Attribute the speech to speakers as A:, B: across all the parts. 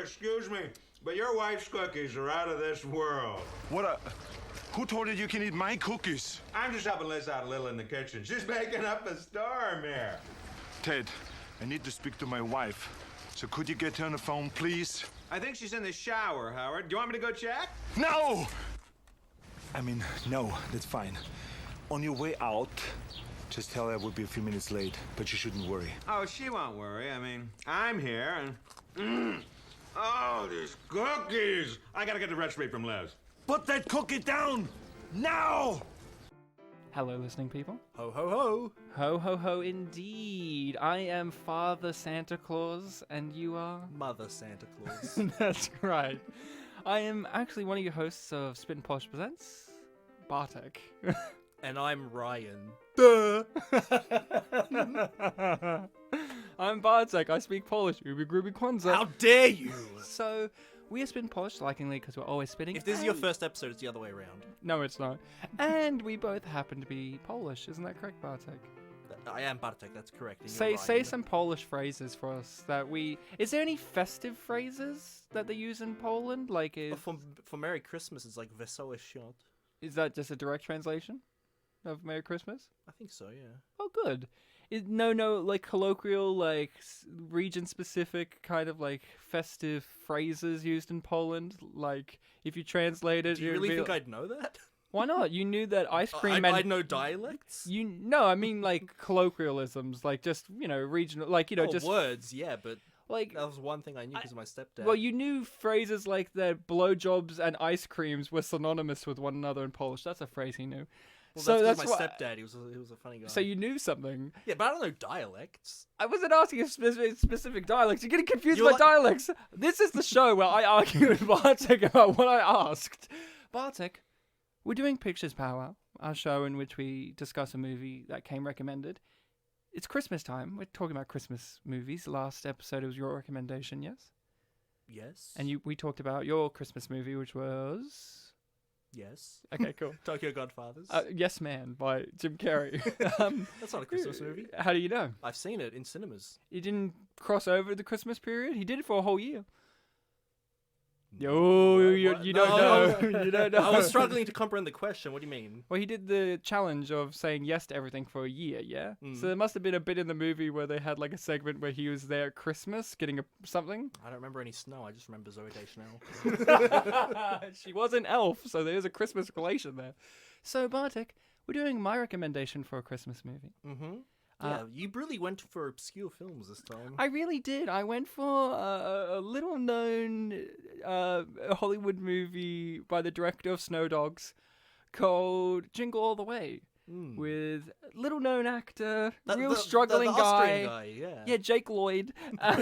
A: excuse me, but your wife's cookies are out of this world.
B: Who told you you can eat my cookies?
A: I'm just helping Liz out a little in the kitchen. She's making up a storm here.
B: Ted, I need to speak to my wife. So could you get her on the phone, please?
A: I think she's in the shower, Howard. Do you want me to go check?
B: No! No, that's fine. On your way out, just tell her I will be a few minutes late, but you shouldn't worry.
A: Oh, she won't worry. I mean, I'm here and... Oh, these cookies! I gotta get the recipe from Liz.
B: Put that cookie down! Now!
C: Hello, listening people.
D: Ho, ho, ho.
C: Ho, ho, ho, indeed. I am Father Santa Claus, and you are?
D: Mother Santa Claus.
C: That's right. I am actually one of your hosts of Spit and Polish Presents, Bartek.
D: And I'm Ryan.
C: Duh! I'm Bartek. I speak Polish. Ubi Gruby Kwanzaa.
D: How dare you!
C: So, we are spitting Polish likingly because we're always spitting.
D: If this is your first episode, it's the other way around.
C: No, it's not. And we both happen to be Polish. Isn't that correct, Bartek?
D: I am Bartek, that's correct. and
C: Say
D: you're
C: say
D: Ryan.
C: some Polish phrases for us that we... Is there any festive phrases that they use in Poland? Like,
D: For Merry Christmas, it's like Wesoły Świąt.
C: is that just a direct translation of Merry Christmas?
D: I think so, yeah.
C: Oh, good. No, like colloquial, like region-specific kind of like festive phrases used in Poland. Like, if you translate it,
D: Do you really think I'd know that?
C: Why not? You knew that ice cream
D: I know dialects?
C: No, I mean like colloquialisms, like just regional, like just
D: words, yeah, but
C: like
D: that was one thing I knew because of my stepdad.
C: Well, you knew phrases like that blowjobs and ice creams were synonymous with one another in Polish. That's a phrase he knew.
D: Well,
C: so
D: that's
C: that's
D: my
C: why.
D: stepdad. He was a funny guy.
C: So you knew something.
D: Yeah, but I don't know dialects.
C: I wasn't asking a specific dialects. You're getting confused
D: You're
C: by dialects. This is the show where I argue with Bartek about what I asked. Bartek, we're doing Pictures Powwow, our show in which we discuss a movie that came recommended. It's Christmas time. We're talking about Christmas movies. Last episode was your recommendation, yes?
D: Yes.
C: And we talked about your Christmas movie, which was...
D: Yes.
C: Okay, cool.
D: Tokyo Godfathers.
C: Yes Man by Jim Carrey.
D: That's not a Christmas movie.
C: How do you know?
D: I've seen it in cinemas.
C: He didn't cross over the Christmas period? He did it for a whole year. You don't know. You don't know.
D: I was struggling to comprehend the question. What do you mean?
C: Well, he did the challenge of saying yes to everything for a year, yeah? So there must have been a bit in the movie where they had like a segment where he was there at Christmas getting something.
D: I don't remember any snow. I just remember Zoe Deschanel.
C: She was an elf, so there's a Christmas relation there. So, Bartek, we're doing my recommendation for a Christmas movie.
D: Mm-hmm. Yeah, you really went for obscure films this time.
C: I really did. I went for a little-known Hollywood movie by the director of Snow Dogs called Jingle All the Way, with little-known actor, struggling
D: the Austrian guy. Yeah.
C: Yeah, Jake Lloyd.
D: Are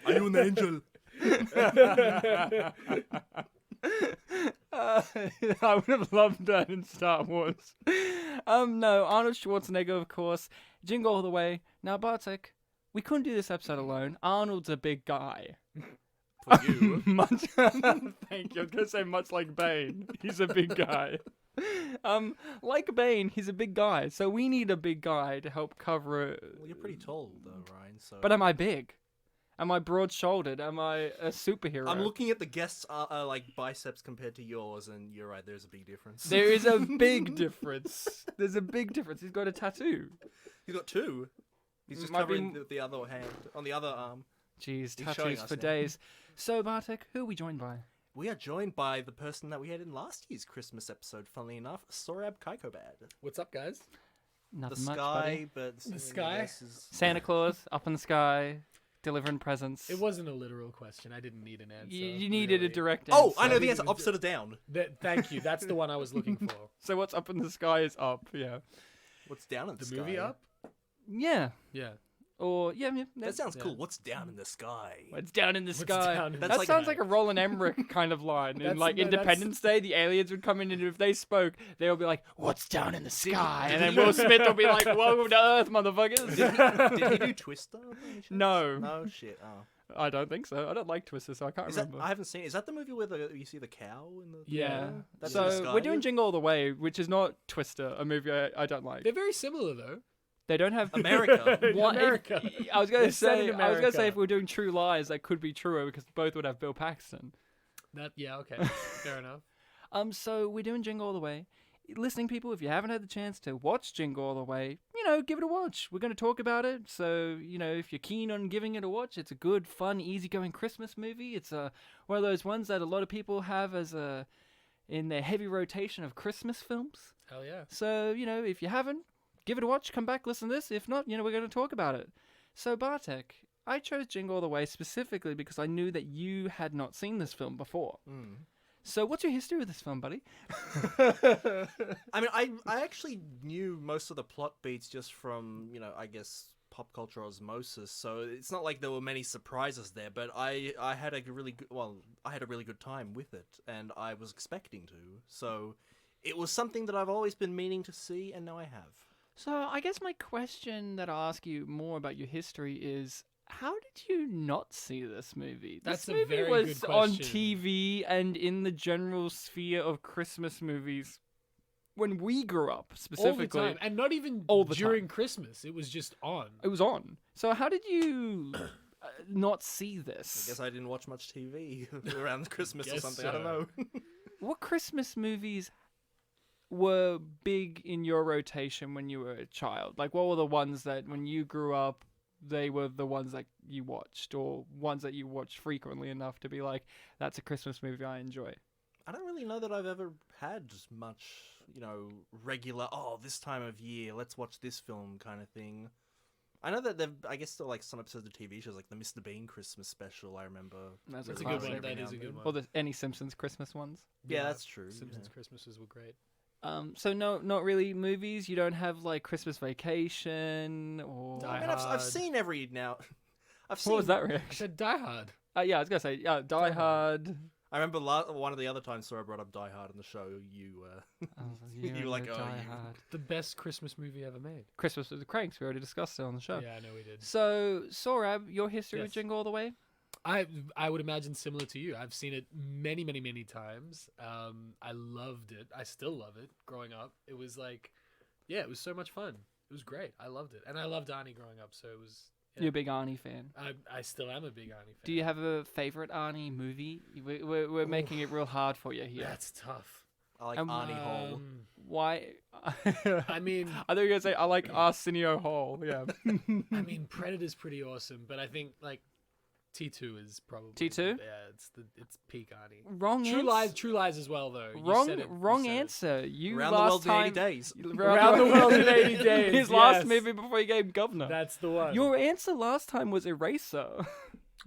D: you an angel?
C: I would have loved that in Star Wars. No, Arnold Schwarzenegger, of course. Jingle All the Way. Now, Bartek, we couldn't do this episode alone. Arnold's a big guy.
D: For you.
C: Much. Thank you. I was going to say much like Bane. He's a big guy. Like Bane, he's a big guy. So we need a big guy to help cover it.
D: Well, you're pretty tall, though, Ryan. So.
C: But am I big? Am I broad-shouldered? Am I a superhero?
D: I'm looking at the guests' like biceps compared to yours, and you're right. There's a big difference.
C: There is a big difference. There's a big difference. He's got a tattoo.
D: He's got two. He's just covering the other hand on the other arm.
C: Jeez,
D: He's showing
C: tattoos
D: us
C: for
D: now.
C: days. So, Bartek, who are we joined by?
D: We are joined by the person that we had in last year's Christmas episode, funnily enough, Sorab Kaikobad.
E: What's up, guys?
C: Nothing
D: The
C: much,
D: sky,
C: buddy.
D: but
E: The sky?
C: Santa Claus, up in the sky, delivering presents.
E: It wasn't a literal question. I didn't need an answer.
C: You needed a
E: really.
C: direct answer.
D: Oh, I know the
E: think
D: answer.
E: it was
D: Upside down.
E: Thank you. That's the one I was looking for.
C: So what's up in the sky is up, yeah.
D: What's down in the,
E: The
D: sky?
E: movie Up?
C: Yeah.
E: Yeah.
C: Or, yeah.
D: That sounds
E: Yeah.
D: cool. What's down in the sky?
C: It's down in the sky.
E: down in
D: the
C: That
D: sky?
C: sounds like a Roland Emmerich kind of line. In like Independence Day, the aliens would come in, and if they spoke, they would be like, "What's down in the sky?" And then Will Smith will be like, "Welcome to Earth, motherfuckers."
D: Did he do Twister? by any chance?
C: No.
D: No shit. Oh.
C: I don't think so. I don't like Twister, so I can't
D: Is that,
C: remember.
D: I haven't seen. Is that the movie where you see the cow in the?
C: Yeah.
D: That's in the
C: So
D: sky?
C: we're doing Jingle All the Way, which is not Twister, a movie I don't like.
E: They're very similar, though.
C: They don't have
D: America.
C: What-
E: America.
C: I was going
E: They're
C: to
E: set
C: say.
E: in
C: I was going to say
E: America.
C: if we're doing True Lies, that could be truer because both would have Bill Paxton.
E: Yeah, okay. Fair enough.
C: So we're doing Jingle All the Way. Listening people, if you haven't had the chance to watch Jingle All the Way, give it a watch. We're going to talk about it. So, if you're keen on giving it a watch, it's a good, fun, easygoing Christmas movie. It's one of those ones that a lot of people have in their heavy rotation of Christmas films.
E: Hell yeah.
C: So, if you haven't, give it a watch, come back, listen to this. If not, we're going to talk about it. So, Bartek, I chose Jingle All the Way specifically because I knew that you had not seen this film before. So, what's your history with this film, buddy?
D: I mean, I actually knew most of the plot beats just from, I guess pop culture osmosis. So it's not like there were many surprises there, but I had a really good time with it, and I was expecting to. So it was something that I've always been meaning to see, and now I have.
C: So, I guess my question that I'll ask you more about your history is, how did you not see this movie?
E: That's
C: this
E: a
C: movie
E: very
C: was
E: good
C: on
E: question.
C: TV and in the general sphere of Christmas movies when we grew up, specifically.
E: All the time. And not even
C: All the
E: during
C: time.
E: Christmas. It was just on.
C: It was on. So, how did you not see
D: I
C: this?
D: guess I didn't watch much TV around Christmas or
E: Guess
D: something. I don't
E: so.
D: know.
C: What Christmas movies were big in your rotation when you were a child? Like, what were the ones that when you grew up, they were the ones that you watched, or ones that you watched frequently enough to be like, that's a Christmas movie I enjoy?
D: I don't really know that I've ever had much, regular, this time of year, let's watch this film kind of thing. I know that I guess still like some episodes of TV shows, like the Mr. Bean Christmas special, I remember.
C: That's
E: That's a
C: really
E: good one.
C: classic.
E: That
D: now
E: is a
D: and
E: good
D: then.
E: one.
C: Or any Simpsons Christmas ones?
D: Yeah, that's true.
E: Simpsons
D: yeah.
E: Christmases were great.
C: So no, not really movies. You don't have like Christmas Vacation or.
E: Die
D: I mean,
E: Hard.
D: I've seen every now. I've seen.
C: What was that
E: I
C: reaction?
E: said Die Hard.
C: Yeah, I was gonna say Die Hard.
D: I remember one of the other times Sora brought up Die Hard on the show. You You were like, oh,
C: Die
D: you-
C: Hard.
E: The best Christmas movie ever made.
C: Christmas with the Cranks. We already discussed it on the show.
E: Yeah, I know we did.
C: So Sorab, your history with
E: Yes.
C: Jingle All the Way?
E: I would imagine similar to you. I've seen it many, many, many times. I loved it. I still love it. Growing up, it was like, it was so much fun. It was great. I loved it, and I loved Arnie growing up. So it was. Yeah.
C: You're a big Arnie fan.
E: I still am a big Arnie fan.
C: Do you have a favorite Arnie movie? We're making it real hard for you here.
E: That's tough.
D: I like
C: Um,
D: Arnie Hole.
C: Why?
E: I mean,
C: I thought you were gonna say I like Arsenio Hall. Yeah.
E: I mean, Predator's pretty awesome, but I think like T2 is probably
C: T2?
E: Yeah, it's peak Arnie.
C: Wrong answer.
E: True Lies as well though. You
C: Wrong,
E: said it, you
C: wrong
E: said it.
C: answer. You
D: Around the
C: last
D: world in
C: time
D: 80 days.
E: Around the World in 80 Days,
C: His last
E: yes.
C: movie before he became governor.
E: That's the one.
C: Your answer last time was Eraser.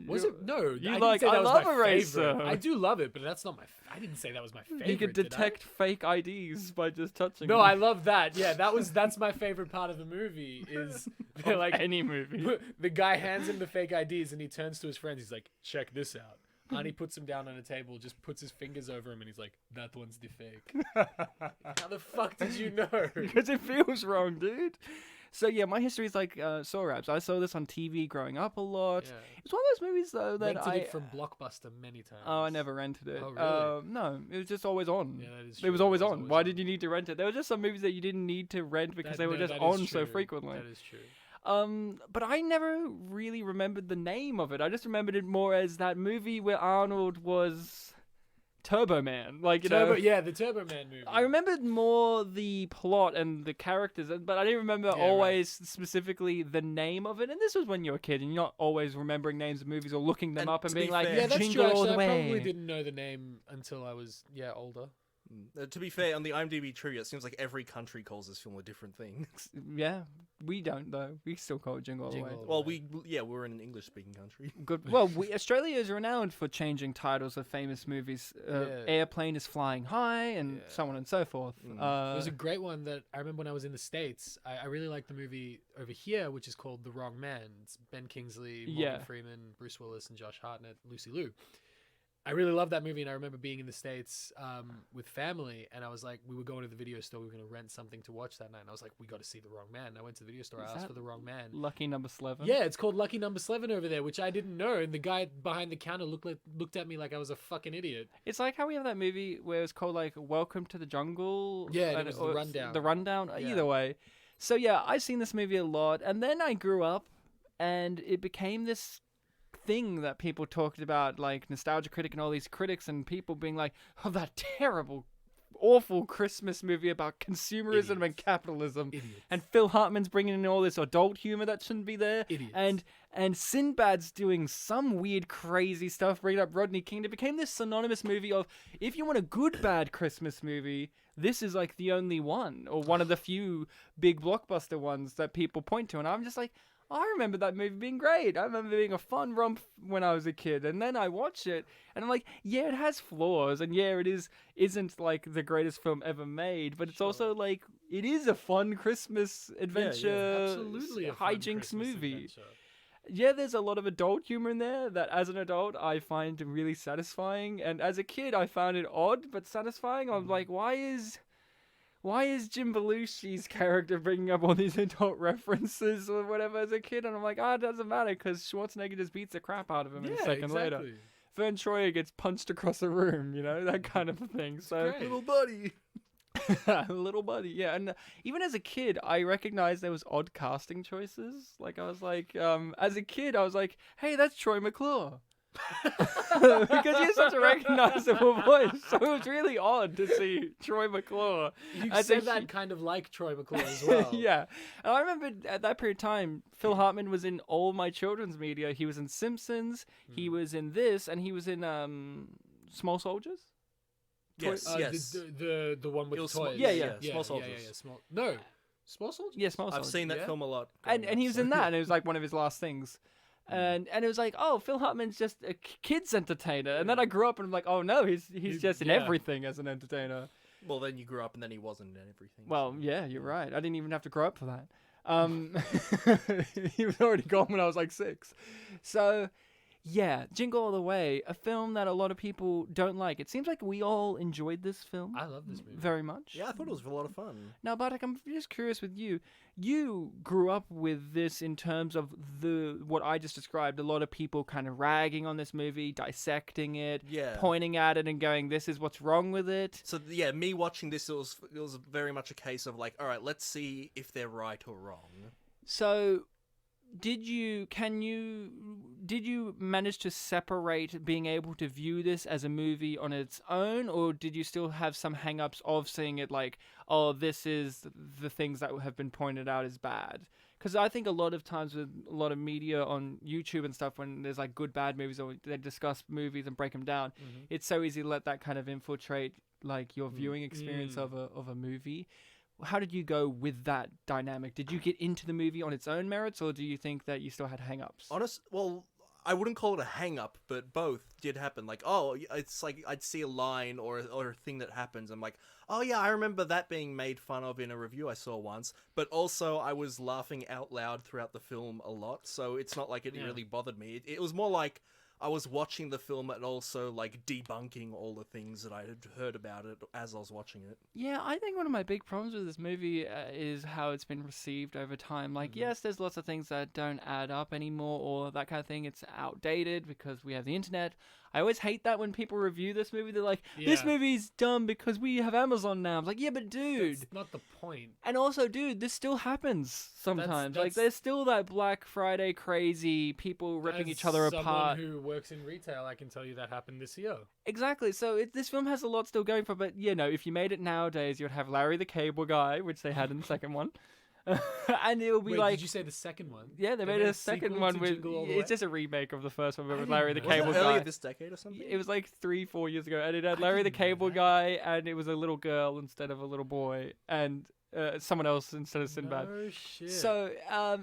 E: Was it? No,
C: You
E: I didn't
C: like,
E: say that
C: I
E: was
C: love
E: my
C: Eraser.
E: favorite. I do love it, but that's not my. I didn't say that was my favorite.
C: You could
E: did I?
C: detect fake IDs by just touching.
E: No,
C: them.
E: I love that. Yeah, that's my favorite part of the movie. Is they're like
C: any movie.
E: the guy hands him the fake IDs and he turns to his friends. He's like, "Check this out." And he puts him down on a table, just puts his fingers over him, and he's like, "That one's the fake." How the fuck did you know?
C: Because it feels wrong, dude. So yeah, my history is like Sorab's. I saw this on TV growing up a lot.
E: Yeah.
C: It's one of those movies though that
E: Rented
C: I
E: it from Blockbuster many times.
C: Oh, I never rented it.
E: Oh, really?
C: No, it was just always on.
E: Yeah, that is
C: It was
E: true.
C: always
E: It was
C: on.
E: always
C: Why
E: on.
C: did you need to rent it? There were just some movies that you didn't need to rent because they were just
E: that is
C: on so
E: true.
C: frequently.
E: That is true.
C: But I never really remembered the name of it. I just remembered it more as that movie where Arnold was Turbo Man. Like, you know.
E: Yeah, the Turbo Man movie.
C: I remembered more the plot and the characters, but I didn't remember
E: Yeah,
C: always specifically the name of it. And this was when you were a kid, and you're not always remembering names of movies or looking them
D: And
C: up and
D: to
C: being
D: be
C: like,
D: fair-
E: Yeah, that's
C: Jingle
E: true.
C: All
E: Actually,
C: the
E: I
C: Way.
E: probably didn't know the name until I was older.
D: To be fair, on the IMDb trivia, it seems like every country calls this film a different thing.
C: Yeah, we don't though. We still call it Jingle All the Way.
E: Jingle.
D: Well, we're in an English-speaking country.
C: Good. Well, Australia is renowned for changing titles of famous movies.
E: Yeah.
C: Airplane is Flying High, and
E: Yeah.
C: so on and so forth.
E: It was a great one that I remember when I was in the States. I really liked the movie over here, which is called The Wrong Man. It's Ben Kingsley, Morgan
C: Yeah.
E: Freeman, Bruce Willis, and Josh Hartnett, Lucy Liu. I really loved that movie, and I remember being in the States with family, and I was like, we were going to the video store, we were going to rent something to watch that night, and I was like, we got to see The Wrong Man. And I went to the video store,
C: Is
E: I asked
C: that
E: for The Wrong Man.
C: Lucky Number 11.
E: Yeah, it's called Lucky Number 11 over there, which I didn't know, and the guy behind the counter looked at me like I was a fucking idiot.
C: It's like how we have that movie where it's called like Welcome to the Jungle.
E: Yeah, and it was The
C: or it's
E: Rundown.
C: The Rundown.
E: Yeah.
C: Either way, So yeah, I've seen this movie a lot, and then I grew up, and it became this thing that people talked about, like Nostalgia Critic and all these critics and people being like, "Oh, that terrible, awful Christmas movie about consumerism and capitalism,"
E: Idiots.
C: and Phil Hartman's bringing in all this adult humor that shouldn't be there,
E: Idiots.
C: and Sinbad's doing some weird, crazy stuff, bringing up Rodney King. It became this synonymous movie of, if you want a good, bad Christmas movie, this is like the only one, or one of the few big blockbuster ones that people point to. And I'm just like, I remember that movie being great. I remember it being a fun romp when I was a kid. And then I watch it, and I'm like, yeah, it has flaws, and yeah, isn't like the greatest film ever made, but it's also like, it is a fun Christmas adventure,
E: Absolutely a fun
C: hijinks
E: Christmas
C: movie.
E: adventure.
C: Yeah, there's a lot of adult humor in there that as an adult I find really satisfying, and as a kid I found it odd but satisfying. I'm like, why is Jim Belushi's character bringing up all these adult references or whatever as a kid? And I'm like, it doesn't matter, because Schwarzenegger just beats the crap out of him in a second later. Vern Troyer gets punched across a room, that kind of thing. So
E: great.
D: Little buddy.
C: little buddy, yeah. And even as a kid, I recognized there was odd casting choices. Like, I was like, as a kid, I was like, hey, that's Troy McClure. Because he has such a recognizable voice. So it was really odd to see Troy McClure.
E: You
C: as
E: said
C: a
E: that kind of like Troy McClure as well.
C: Yeah. And I remember at that period of time, Phil Hartman was in all my children's media. He was in Simpsons, he was in this, and he was in Small Soldiers.
D: Yes, yes.
E: The one with
D: It was
E: toys.
D: small-
C: Yeah.
D: Small Soldiers.
E: Small Soldiers.
C: Yeah, Small
D: I've
C: Soldiers.
D: seen that
E: Yeah.
D: film a lot.
C: And
D: growing
C: he
D: up,
C: was
D: so-
C: in that, and it was like one of his last things. And it was like, oh, Phil Hartman's just a kid's entertainer. And then I grew up and I'm like, oh no, he's just in
E: yeah.
C: everything as an entertainer.
D: Well, then you grew up and then he wasn't in everything.
C: Well,
D: so-
C: yeah, you're right. I didn't even have to grow up for that. He was already gone when I was like 6. So, yeah, Jingle All the Way, a film that a lot of people don't like. It seems like we all enjoyed this film.
E: I love this movie.
C: Very much.
D: Yeah, I thought it was a lot of fun.
C: Now, Bartek, I'm just curious with you. You grew up with this in terms of what I just described. A lot of people kind of ragging on this movie, dissecting it,
D: Yeah.
C: pointing at it and going, this is what's wrong with it.
D: So yeah, me watching this, it was very much a case of like, all right, let's see if they're right or wrong.
C: So, did you manage to separate being able to view this as a movie on its own, or did you still have some hang-ups of seeing it like, oh, this is the things that have been pointed out as bad? Because I think a lot of times with a lot of media on YouTube and stuff, when there's like good, bad movies, or they discuss movies and break them down, it's so easy to let that kind of infiltrate like your viewing experience of a movie. How did you go with that dynamic? Did you get into the movie on its own merits, or do you think that you still had hang-ups?
D: Well, I wouldn't call it a hang-up, but both did happen. Like, oh, it's like I'd see a line or a thing that happens. I'm like, oh yeah, I remember that being made fun of in a review I saw once. But also, I was laughing out loud throughout the film a lot, so it's not like it really bothered me. It was more like I was watching the film and also like debunking all the things that I had heard about it as I was watching it.
C: Yeah, I think one of my big problems with this movie is how it's been received over time. Like, yes, there's lots of things that don't add up anymore or that kind of thing. It's outdated because we have the internet. I always hate that when people review this movie. They're like, this
E: Yeah.
C: movie's dumb because we have Amazon now. I'm like, yeah, but dude.
E: That's not the point.
C: And also, dude, this still happens sometimes. Like,
E: that's-
C: there's still that Black Friday crazy people ripping
E: As
C: each other apart.
E: Someone who works in retail, I can tell you that happened this year.
C: Exactly. So this film has a lot still going for it. But, if you made it nowadays, you'd have Larry the Cable Guy, which they had in the second one. And it will be
E: Wait,
C: like...
E: did you say the second one?
C: Yeah, they made a second
E: sequel
C: one
E: to
C: with...
E: Jingle All the
C: It's
E: Way?
C: just a remake of the first one, but with
E: didn't
C: Larry the
E: know
D: Was
C: Cable
D: it earlier
C: Guy.
D: this decade or something?
C: It was like 3-4 years ago, and it had Larry the
E: didn't know
C: Cable
E: that.
C: Guy, and it was a little girl instead of a little boy, and someone else instead of Sinbad.
E: No shit.
C: So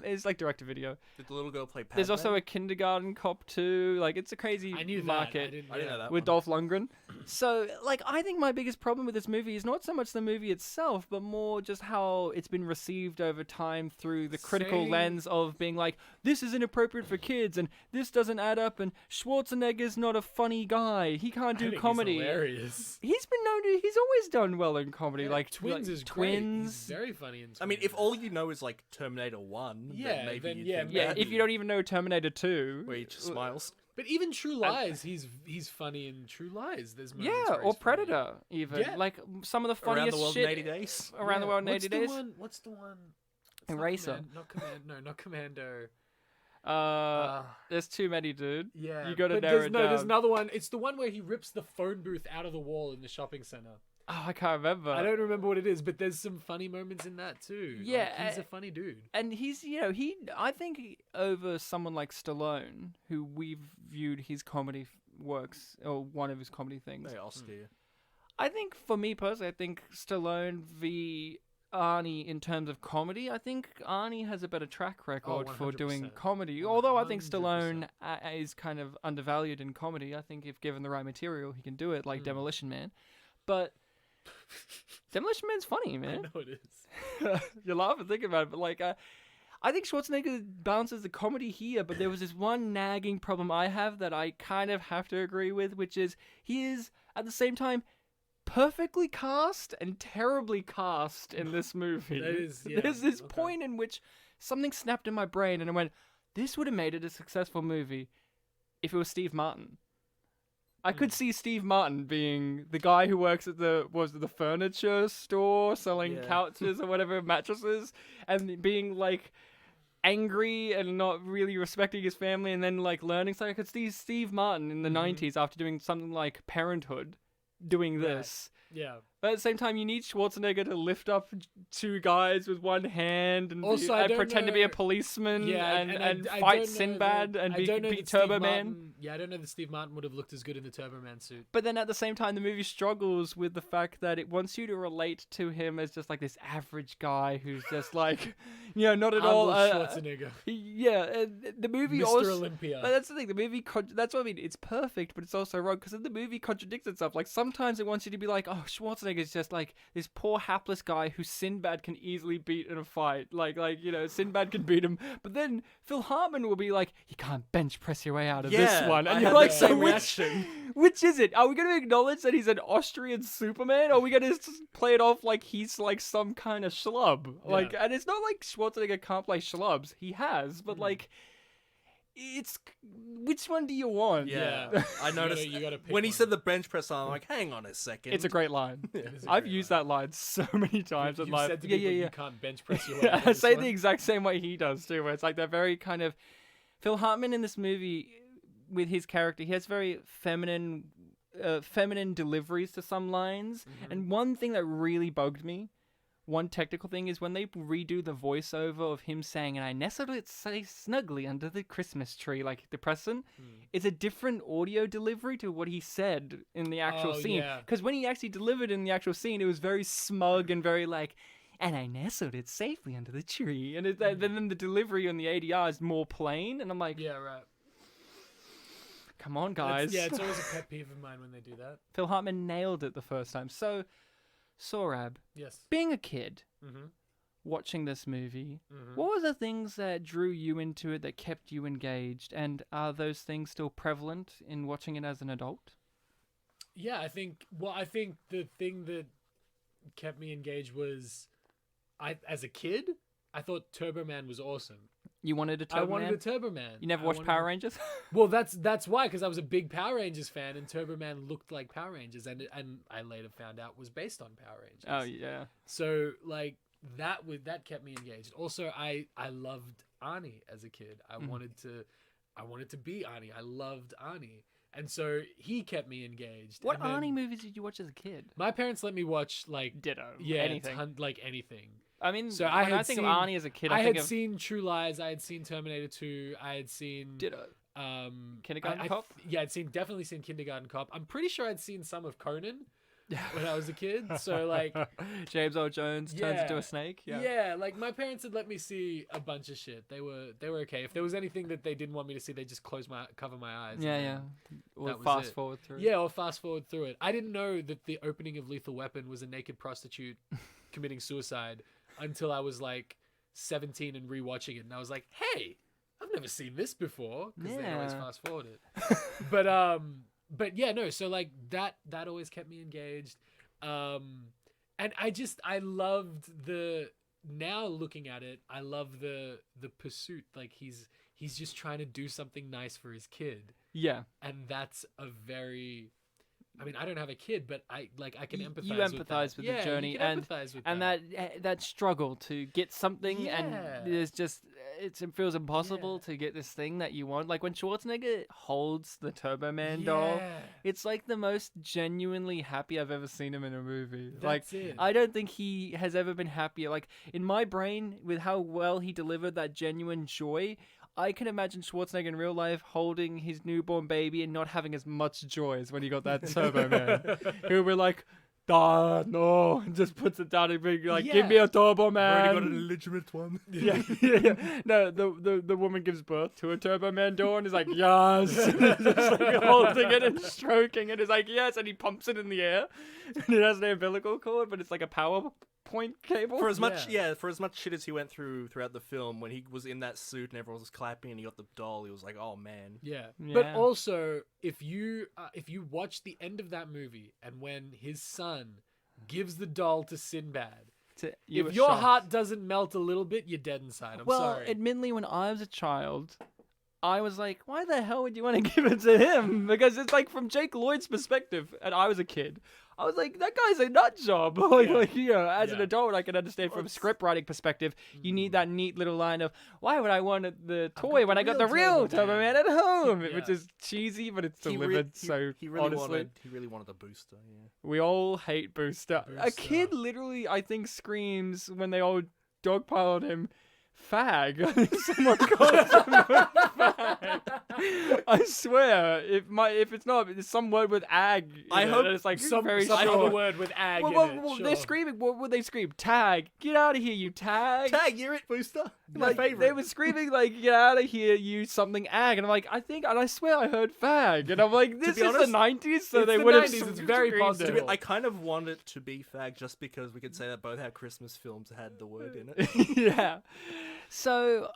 C: it's like direct-to-video.
D: Did the little girl play Padme?
C: There's also a kindergarten cop too. Like, it's a crazy
E: I knew that.
C: market.
E: I didn't
D: I didn't know that
C: With
D: one.
C: Dolph Lundgren. So, like, I think my biggest problem with this movie is not so much the movie itself, but more just how it's been received over time through the critical
E: Same.
C: lens of being like, this is inappropriate for kids, and this doesn't add up, and Schwarzenegger's not a funny guy. He can't
E: I
C: do
E: think
C: comedy.
E: He's hilarious.
C: He's been known to, he's always done well in comedy.
E: Yeah,
C: like
E: Twins
C: like
E: is great.
C: Twins.
E: He's very funny in Twins.
D: I mean, if all you know is like Terminator 1,
E: Yeah,
D: then maybe
E: then
D: you'd
E: yeah,
D: think
C: Yeah,
D: that.
C: if you don't even know Terminator 2.
D: Where he just smiles.
E: But even True Lies, he's funny in True Lies. There's moments
C: Yeah,
E: where
C: or
E: he's funny.
C: Predator, even.
E: Yeah.
C: Like, some of the
D: Around
C: funniest
D: the World
C: shit
D: in 80 Days.
C: around the world in
E: What's
C: 80
E: the
C: days.
E: One, what's the one?
C: Eraser.
E: Not Commando.
C: There's too many, dude.
E: Yeah,
C: You gotta
E: but
C: narrow it down.
E: there's another one. It's the one where he rips the phone booth out of the wall in the shopping center.
C: Oh, I can't remember.
E: I don't remember what it is, but there's some funny moments in that too.
C: Yeah,
E: Like, he's a funny dude.
C: And he's, I think over someone like Stallone, who we've viewed his comedy works, or one of his comedy things.
D: Hey, Oscar.
C: I think, for me personally, I think Stallone v. Arnie in terms of comedy, I think Arnie has a better track record for doing
E: 100%.
C: comedy. Although I think
E: 100%.
C: Stallone is kind of undervalued in comedy. I think if given the right material, he can do it, like Demolition Man. But Demolition Man's funny,
E: I
C: man.
E: know it is.
C: You laugh and think about it, but I think Schwarzenegger balances the comedy here, but there was this one nagging problem I have that I kind of have to agree with, which is he is, at the same time, perfectly cast and terribly cast in this movie.
E: That is, yeah,
C: There's this
E: okay.
C: point in which something snapped in my brain and I went, this would have made it a successful movie if it was Steve Martin. I could see Steve Martin being the guy who works at the furniture store selling couches or whatever, mattresses, and being like angry and not really respecting his family, and then like learning. So I could see Steve Martin in the 90s after doing something like Parenthood doing this.
E: Yeah.
C: But at the same time, you need Schwarzenegger to lift up two guys with one hand and,
E: Also, I don't
C: pretend to be a
E: know-
C: policeman
E: Yeah,
C: and
E: I
C: fight
E: don't know
C: Sinbad
E: that-
C: and
E: I
C: be
E: don't know that Steve
C: Turbo Man.
E: Martin- Yeah, I don't know that Steve Martin would have looked as good in the Turbo Man suit.
C: But then at the same time, the movie struggles with the fact that it wants you to relate to him as just like this average guy who's just like, not at all.
E: Arnold Schwarzenegger.
C: The movie
E: Mr.
C: also.
E: Olympia.
C: But that's the thing. The movie. That's what I mean. It's perfect, but it's also wrong because the movie contradicts itself. Like sometimes it wants you to be like, oh, Schwarzenegger's just like this poor hapless guy who Sinbad can easily beat in a fight. Like Sinbad can beat him. But then Phil Hartman will be like, you can't bench press your way out of this one. And
D: I
C: you're
D: had
C: like,
D: the
C: so
D: same
C: which
D: reaction.
C: which is it? Are we going to acknowledge that he's an Austrian Superman, or are we going to play it off like he's like some kind of schlub? Like, and it's not like Schwarzenegger can't play schlubs. He has, but like, it's which one do you want?
E: Yeah.
D: I noticed
E: You gotta pick
D: when he
E: one.
D: said the bench press, I'm like, hang on a second.
C: It's a great line.
E: is a
C: I've
E: great
C: used that line so many times in
E: You've
C: life.
E: said to
C: Yeah,
E: people
C: yeah.
E: you can't bench press your way out of
C: I
E: this
C: say
E: one.
C: the exact same way he does too, where it's like they're very kind of Phil Hartman in this movie with his character. He has very feminine deliveries to some lines, and one thing that really bugged me, one technical thing, is when they redo the voiceover of him saying, "And I nestled it snugly under the Christmas tree," like the Preston. It's a different audio delivery to what he said in the actual
E: Oh,
C: scene.
E: yeah.
C: Because when he actually delivered in the actual scene, it was very smug and very like, and I nestled it safely under the tree. And then the delivery on the ADR is more plain. And I'm like,
E: Yeah, right.
C: come on, guys.
E: It's always a pet peeve of mine when they do that.
C: Phil Hartman nailed it the first time. So, Sorab,
E: Yes.
C: being a kid,
E: Mm-hmm.
C: watching this movie, what were the things that drew you into it, that kept you engaged? And are those things still prevalent in watching it as an adult?
E: Yeah, I think the thing that kept me engaged was, as a kid, I thought Turbo Man was awesome.
C: You wanted a
E: I
C: Turbo
E: wanted
C: Man?
E: a Turbo Man.
C: You never
E: I
C: watched
E: wanted
C: Power Rangers?
E: Well, that's why, because I was a big Power Rangers fan, and Turbo Man looked like Power Rangers, and I later found out was based on Power Rangers.
C: Oh, yeah.
E: So like that kept me engaged. Also, I loved Arnie as a kid. I wanted to be Arnie. I loved Arnie, and so he kept me engaged.
C: What
E: And then
C: Arnie movies did you watch as a kid?
E: My parents let me watch like
C: Ditto.
E: yeah,
C: Anything.
E: like anything.
C: I mean,
E: So
C: when
E: I
C: I
E: had
C: think
E: seen-
C: of Arnie as a kid,
E: I
C: I think
E: had
C: of
E: seen True Lies. I had seen Terminator 2. I had seen
C: Ditto. Kindergarten
E: I-
C: Cop?
E: Yeah, definitely seen Kindergarten Cop. I'm pretty sure I'd seen some of Conan when I was a kid. So like,
C: James Earl Jones turns into
E: Yeah.
C: a snake.
E: yeah, like my parents had let me see a bunch of shit. They were okay. If there was anything that they didn't want me to see, they just cover my eyes.
C: Yeah,
E: and
C: yeah.
E: then
C: Or
E: that was
C: fast
E: it.
C: forward through.
E: Yeah, or fast forward through it. I didn't know that the opening of Lethal Weapon was a naked prostitute committing suicide until I was like 17 and rewatching it, and I was like, hey, I've never seen this before, because they always
C: Yeah.
E: fast forward it. But yeah, no. So like that always kept me engaged, and I loved now looking at it, I love the pursuit. Like he's just trying to do something nice for his kid.
C: Yeah.
E: And that's a very I mean, I don't have a kid, but I can empathize.
C: You
E: with
C: empathize
E: that.
C: with
E: Yeah,
C: the journey
E: you can
C: and
E: empathize with
C: and that struggle to get something, and
E: Yeah.
C: there's just it feels impossible to get this thing that you want. Like when Schwarzenegger holds the Turbo Man doll,
E: Yeah.
C: it's like the most genuinely happy I've ever seen him in a movie. Like
E: That's it.
C: I don't think he has ever been happier. Like in my brain, with how well he delivered that genuine joy, I can imagine Schwarzenegger in real life holding his newborn baby and not having as much joy as when he got that Turbo Man. He would be like, "Dad, no," and just puts it down and be like, "Give me a Turbo Man."
B: Already got an illegitimate one.
C: Yeah. No, the woman gives birth to a Turbo Man doll and is like, "Yes," just like holding it and stroking it. Is like, "Yes," and he pumps it in the air. And it has an umbilical cord, but it's like a power point cable.
D: For as much shit as he went through throughout the film, when he was in that suit and everyone was clapping and he got the doll, he was like, "Oh man."
E: Yeah.
C: Yeah.
E: But also, if you watch the end of that movie and when his son gives the doll to Sinbad,
C: You were
E: if your
C: shocked.
E: heart doesn't melt a little bit, you're dead inside. I'm
C: Well,
E: sorry.
C: admittedly, when I was a child, I was like, why the hell would you want to give it to him? Because it's like from Jake Lloyd's perspective, and I was a kid. I was like, that guy's a nut job. Like, you know, as an
E: Yeah.
C: adult, I can understand from a script writing perspective, you need that neat little line of, why would I want the toy
E: got
C: when
E: the
C: I got the
E: real
C: real
E: Turbo
C: Turbo
E: Man.
C: Man at home?
E: Yeah.
C: Which is cheesy, but it's
D: He
C: delivered
D: he really
C: honestly.
D: wanted the booster. Yeah.
C: We all hate Booster. A
E: Booster.
C: kid literally, I think, screams when they all dogpiled him, "Fag." I think someone calls him fag. I swear, if it's not, it's some word with ag.
D: I
C: in it,
D: hope
C: and it's like
E: some
C: very
E: other
C: short.
E: word with ag
C: Well,
E: in it.
C: well,
E: Sure.
C: they're screaming. What would they scream? Tag! Get out of here, you tag!
D: Tag, you're it, Booster. My
C: Like,
D: favorite.
C: They were screaming like, "Get out of here, you something ag!" And I'm like, I swear I heard fag, and I'm like, this
D: be
C: is
D: honest,
C: the '90s, so
E: it's
C: they
E: the
C: would have.
E: 90s, it's very
C: screamed it.
E: possible.
D: I kind of want it to be fag just because we could say that both our Christmas films had the word in it.
C: Yeah. So,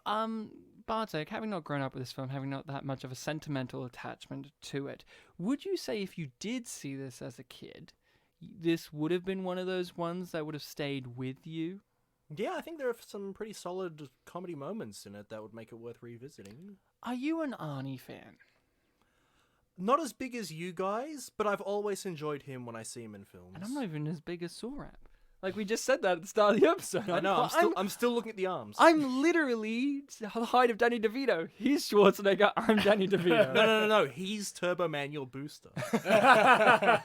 C: Bartek, having not grown up with this film, having not that much of a sentimental attachment to it, would you say if you did see this as a kid, this would have been one of those ones that would have stayed with you?
D: Yeah, I think there are some pretty solid comedy moments in it that would make it worth revisiting.
C: Are you an Arnie fan?
D: Not as big as you guys, but I've always enjoyed him when I see him in films.
C: And I'm not even as big as Sorab. Like we just said that at the start of the episode.
D: I know. I'm still looking at the arms.
C: I'm literally the height of Danny DeVito. He's Schwarzenegger. I'm Danny DeVito.
D: No. He's Turbo Man, your Booster. And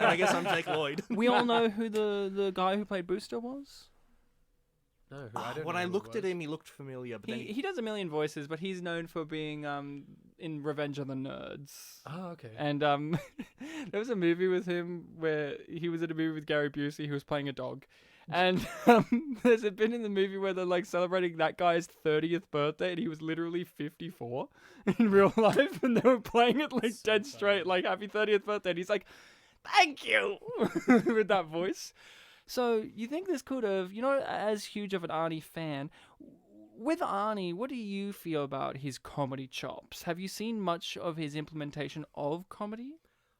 D: I guess I'm Jake Lloyd.
C: We all know who the guy who played Booster was.
E: No,
D: When I looked at him, he looked familiar. But then
C: He does a million voices, but he's known for being in Revenge of the Nerds.
E: Oh, okay.
C: And there was a movie with him where he was in a movie with Gary Busey who was playing a dog. And there's a bit in the movie where they're like celebrating that guy's 30th birthday and he was literally 54 in real life, and they were playing it like dead straight, like happy 30th birthday, and he's like, "Thank you," with that voice. So you think this could have, as huge of an Arnie fan, with Arnie, what do you feel about his comedy chops? Have you seen much of his implementation of comedy?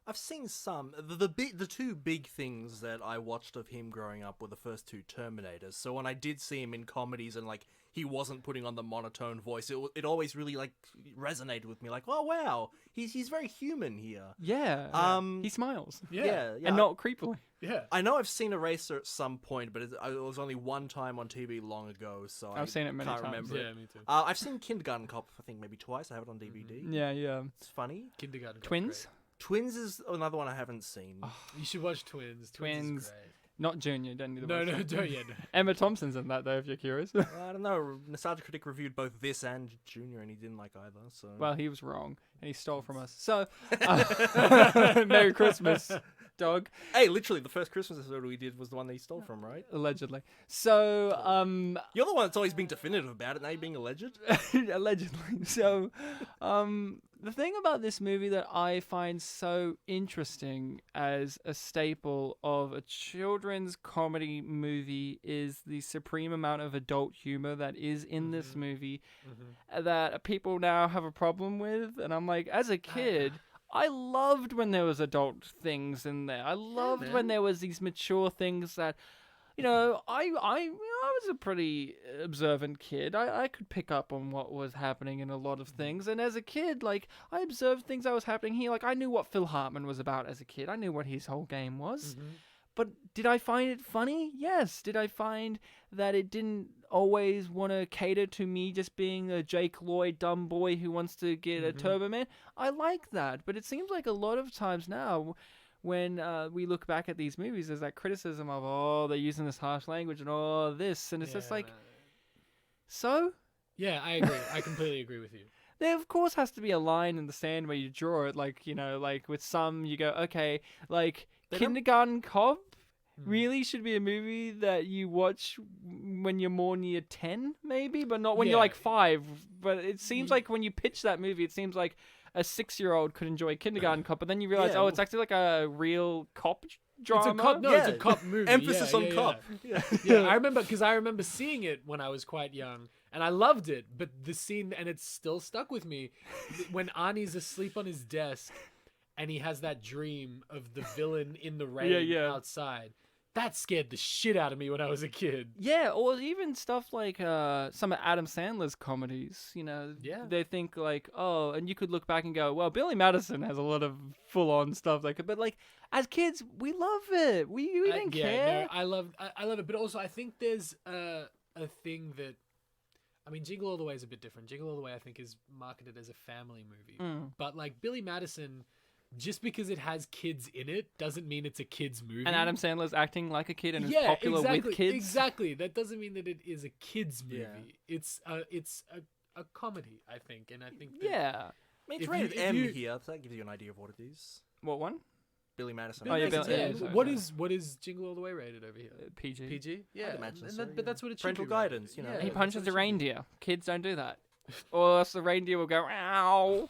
D: I've seen some. The two big things that I watched of him growing up were the first two Terminators. So when I did see him in comedies and like he wasn't putting on the monotone voice, it always really like resonated with me. Like, oh wow, he's very human here.
C: Yeah. He smiles.
D: Yeah.
C: And not creepily.
E: Yeah.
D: I know I've seen Eraser at some point, but it was only one time on TV long ago, so
C: I've seen it many
D: can't
C: times.
D: remember it.
E: Yeah, me too.
D: I've seen Kindergarten Cop, I think maybe twice. I have it on DVD.
C: Yeah.
D: It's funny.
E: Kindergarten. Cop's
C: Twins?
D: Twins is another one I haven't seen.
E: great. You should watch Twins. Twins. Is great.
C: Not Junior. Don't need the
E: No,
C: voice.
E: don't yet.
C: Emma Thompson's in that, though, if you're curious.
D: I don't know. Nostalgia Critic reviewed both this and Junior, and he didn't like either. So
C: Well, he was wrong, and he stole from us. So, Merry Christmas, dog.
D: hey, literally, the first Christmas episode we did was the one that he stole from, right?
C: Allegedly. So,
D: You're the one that's always being definitive about it. Now you're being alleged.
C: allegedly. So, the thing about this movie that I find so interesting as a staple of a children's comedy movie is the supreme amount of adult humor that is in this movie that people now have a problem with. And I'm like, as a kid, I loved when there was adult things in there. I loved when there was these mature things that, I'm was a pretty observant kid. I could pick up on what was happening in a lot of things. And as a kid, like, I observed things that was happening here. Like, I knew what Phil Hartman was about as a kid. I knew what his whole game was. But did I find it funny? Yes. Did I find that it didn't always want to cater to me just being a Jake Lloyd dumb boy who wants to get a Turbo Man? I like that. But it seems like a lot of times now, when we look back at these movies, there's that criticism of, oh, they're using this harsh language and all this. And it's just like, so?
E: Yeah, I agree. I completely agree with you.
C: There, of course, has to be a line in the sand where you draw it. Like, you know, like with some, you go, okay, like Kindergarten Cop really should be a movie that you watch when you're more near 10, maybe, but not when you're like 5. But it seems like when you pitch that movie, it seems like a 6-year-old could enjoy Kindergarten Cop, but then you realize, oh, it's actually like a real cop drama.
E: It's a cop, it's a cop movie.
D: Emphasis on cop.
E: Yeah, I remember seeing it when I was quite young, and I loved it. But the scene, and it's still stuck with me, when Arnie's asleep on his desk, and he has that dream of the villain in the rain outside. That scared the shit out of me when I was a kid.
C: Yeah, or even stuff like some of Adam Sandler's comedies, you know.
E: Yeah.
C: They think like, oh, and you could look back and go, well, Billy Madison has a lot of full-on stuff like it, but like as kids, we love it. We didn't care.
E: No, I love it, but also I think there's a thing that, I mean, Jingle All the Way is a bit different. Jingle All the Way, I think, is marketed as a family movie, but like Billy Madison, just because it has kids in it doesn't mean it's a kid's movie.
C: And Adam Sandler's acting like a kid and is popular with kids.
E: Exactly. That doesn't mean that it is a kid's movie. Yeah. It's a comedy, I think. And I think that
D: I mean, it's rated M here, so that gives you an idea of what it is.
C: What one?
D: Billy Madison.
C: Oh, yeah,
E: What is Jingle All the Way rated over here?
C: PG.
E: PG? Yeah.
D: I'd imagine so,
E: but that's what it should
D: parental
E: be
D: guidance,
E: rated.
D: you know.
C: He punches a reindeer. Kids don't do that. Or else the reindeer will go, ow.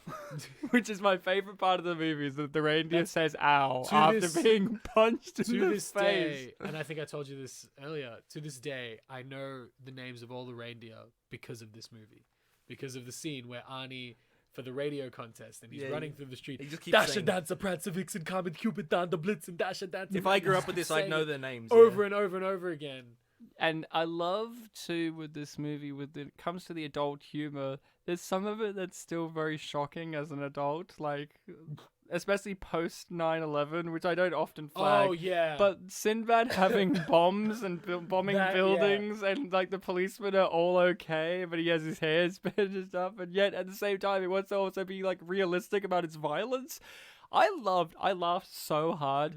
C: Which is my favorite part of the movie, is that the reindeer says ow after being punched in the face.
E: Day, and I think I told you this earlier, to this day, I know the names of all the reindeer because of this movie. Because of the scene where Arnie, for the radio contest, and he's running through the street.
D: He just keeps
E: Dasher,
D: saying,
E: Dancer, Prancer, Vixen, Comet, Cupid, Dander, Blitzen, Dasher, Dancer.
D: If I grew up with this, I'd know their names.
E: Over and over and over again.
C: And I love, too, with this movie, when it comes to the adult humor, there's some of it that's still very shocking as an adult, like, especially post 9/11, which I don't often flag.
E: Oh, yeah.
C: But Sinbad having bombs and bombing buildings, and, like, the policemen are all okay, but he has his hair split and stuff, and yet, at the same time, he wants to also be, like, realistic about its violence. I laughed so hard